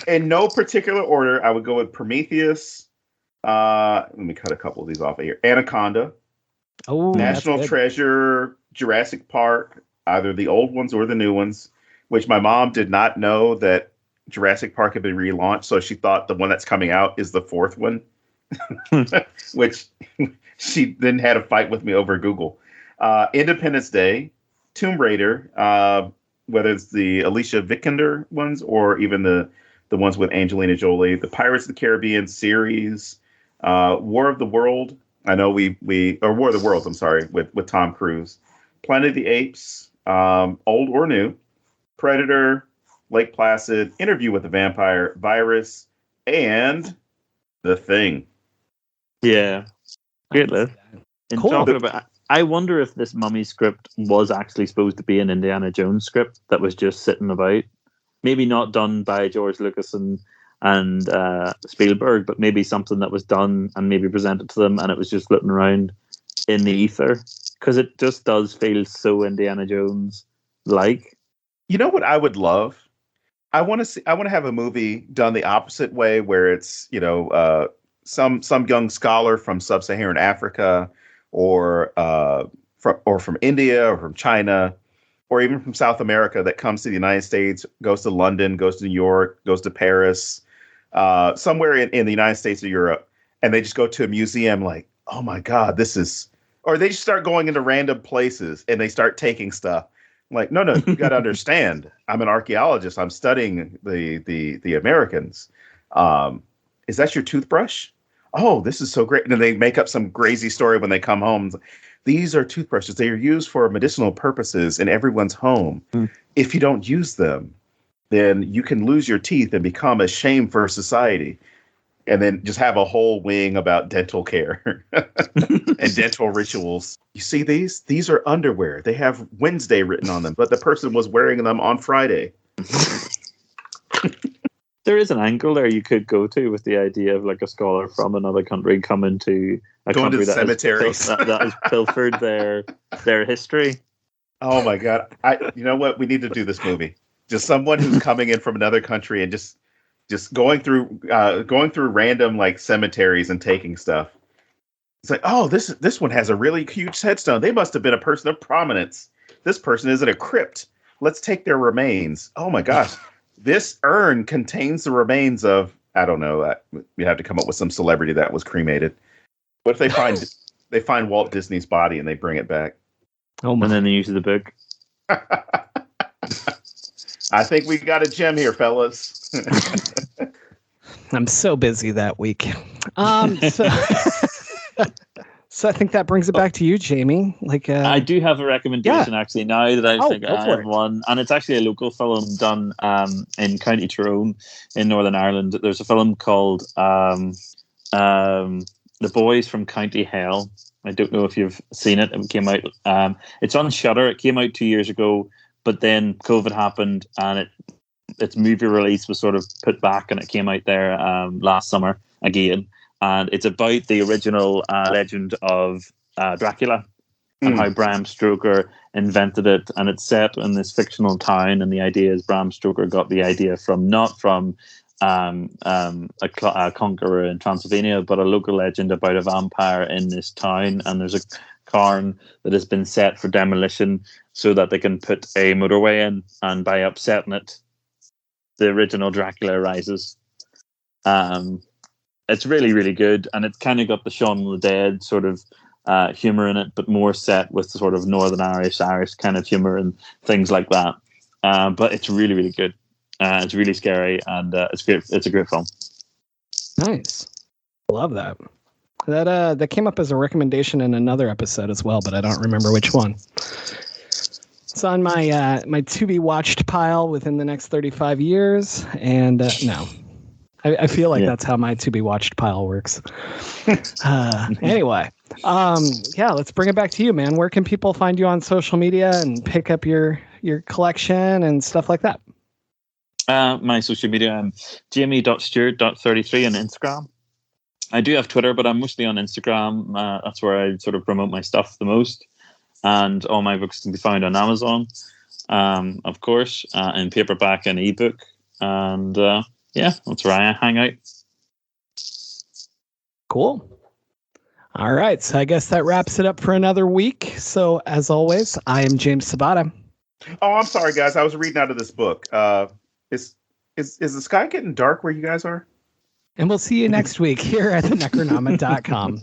in no particular order, I would go with Prometheus. Let me cut a couple of these off of here. Anaconda. Oh, National Treasure, Jurassic Park, either the old ones or the new ones, which my mom did not know that Jurassic Park had been relaunched, so she thought the one that's coming out is the 4th one, which she then had a fight with me over Google. Independence Day, Tomb Raider, whether it's the Alicia Vikander ones or even the ones with Angelina Jolie, the Pirates of the Caribbean series, War of the World. I know or War of the Worlds, I'm sorry, with Tom Cruise. Planet of the Apes, old or new, Predator, Lake Placid, Interview with the Vampire, Virus, and The Thing. Yeah, great list. And Cool. talking about, I wonder if this Mummy script was actually supposed to be an Indiana Jones script that was just sitting about. Maybe not done by George Lucas and Spielberg, but maybe something that was done and maybe presented to them, and it was just floating around in the ether, because it just does feel so Indiana Jones like. You know what I would love? I want to have a movie done the opposite way, where it's some young scholar from sub-Saharan Africa, or from India, or from China, or even from South America, that comes to the United States, goes to London, goes to New York, goes to Paris, somewhere in the United States or Europe, and they just go to a museum like, oh my God, this is, or they just start going into random places and they start taking stuff. I'm like, no, you got to understand. I'm an archaeologist. I'm studying the Americans. Is that your toothbrush? Oh, this is so great. And then they make up some crazy story when they come home. These are toothbrushes. They are used for medicinal purposes in everyone's home. If you don't use them, then you can lose your teeth and become a shame for society. And then just have a whole wing about dental care and dental rituals. You see these? These are underwear. They have Wednesday written on them, but the person was wearing them on Friday. There is an angle there you could go to with the idea of like a scholar from another country coming to a Going country to the cemeteries. that has pilfered their history. Oh my God. You know what? We need to do this movie. Just someone who's coming in from another country and just going through random like cemeteries and taking stuff. It's like, oh, this one has a really huge headstone. They must have been a person of prominence. This person is in a crypt. Let's take their remains. Oh my gosh. This urn contains the remains of, I don't know. We have to come up with some celebrity that was cremated. What if they find Walt Disney's body and they bring it back? Oh my. And then they use the book. I think we got a gem here, fellas. I'm so busy that week. So I think that brings it back to you, Jamie. I do have a recommendation actually now that I think I have one, and it's actually a local film done in County Tyrone in Northern Ireland. There's a film called The Boys from County Hell. I don't know if you've seen it. It came out. It's on Shudder. It came out 2 years ago, but then COVID happened, and its movie release was sort of put back, and it came out there last summer again. And it's about the original legend of Dracula and how Bram Stoker invented it. And it's set in this fictional town. And the idea is Bram Stoker got the idea not from a conqueror in Transylvania, but a local legend about a vampire in this town. And there's a cairn that has been set for demolition so that they can put a motorway in. And by upsetting it, the original Dracula arises. It's really, really good, and it's kind of got the Shaun of the Dead sort of humor in it, but more set with the sort of Northern Irish kind of humor and things like that. But it's really, really good. It's really scary, and it's great. It's a great film. Nice, love that. That came up as a recommendation in another episode as well, but I don't remember which one. It's on my to be watched pile within the next 35 years, and no. I feel like that's how my to be watched pile works. Anyway, let's bring it back to you, man. Where can people find you on social media and pick up your collection and stuff like that? My social media, I'm jamie.stewart.33 on Instagram. I do have Twitter, but I'm mostly on Instagram. That's where I sort of promote my stuff the most. And all my books can be found on Amazon, of course, in paperback and ebook. And that's where I hang out. Cool. All right. So I guess that wraps it up for another week. So as always, I am James Sabata. Oh, I'm sorry, guys. I was reading out of this book. Is the sky getting dark where you guys are? And we'll see you next week here at thenecronoma.com.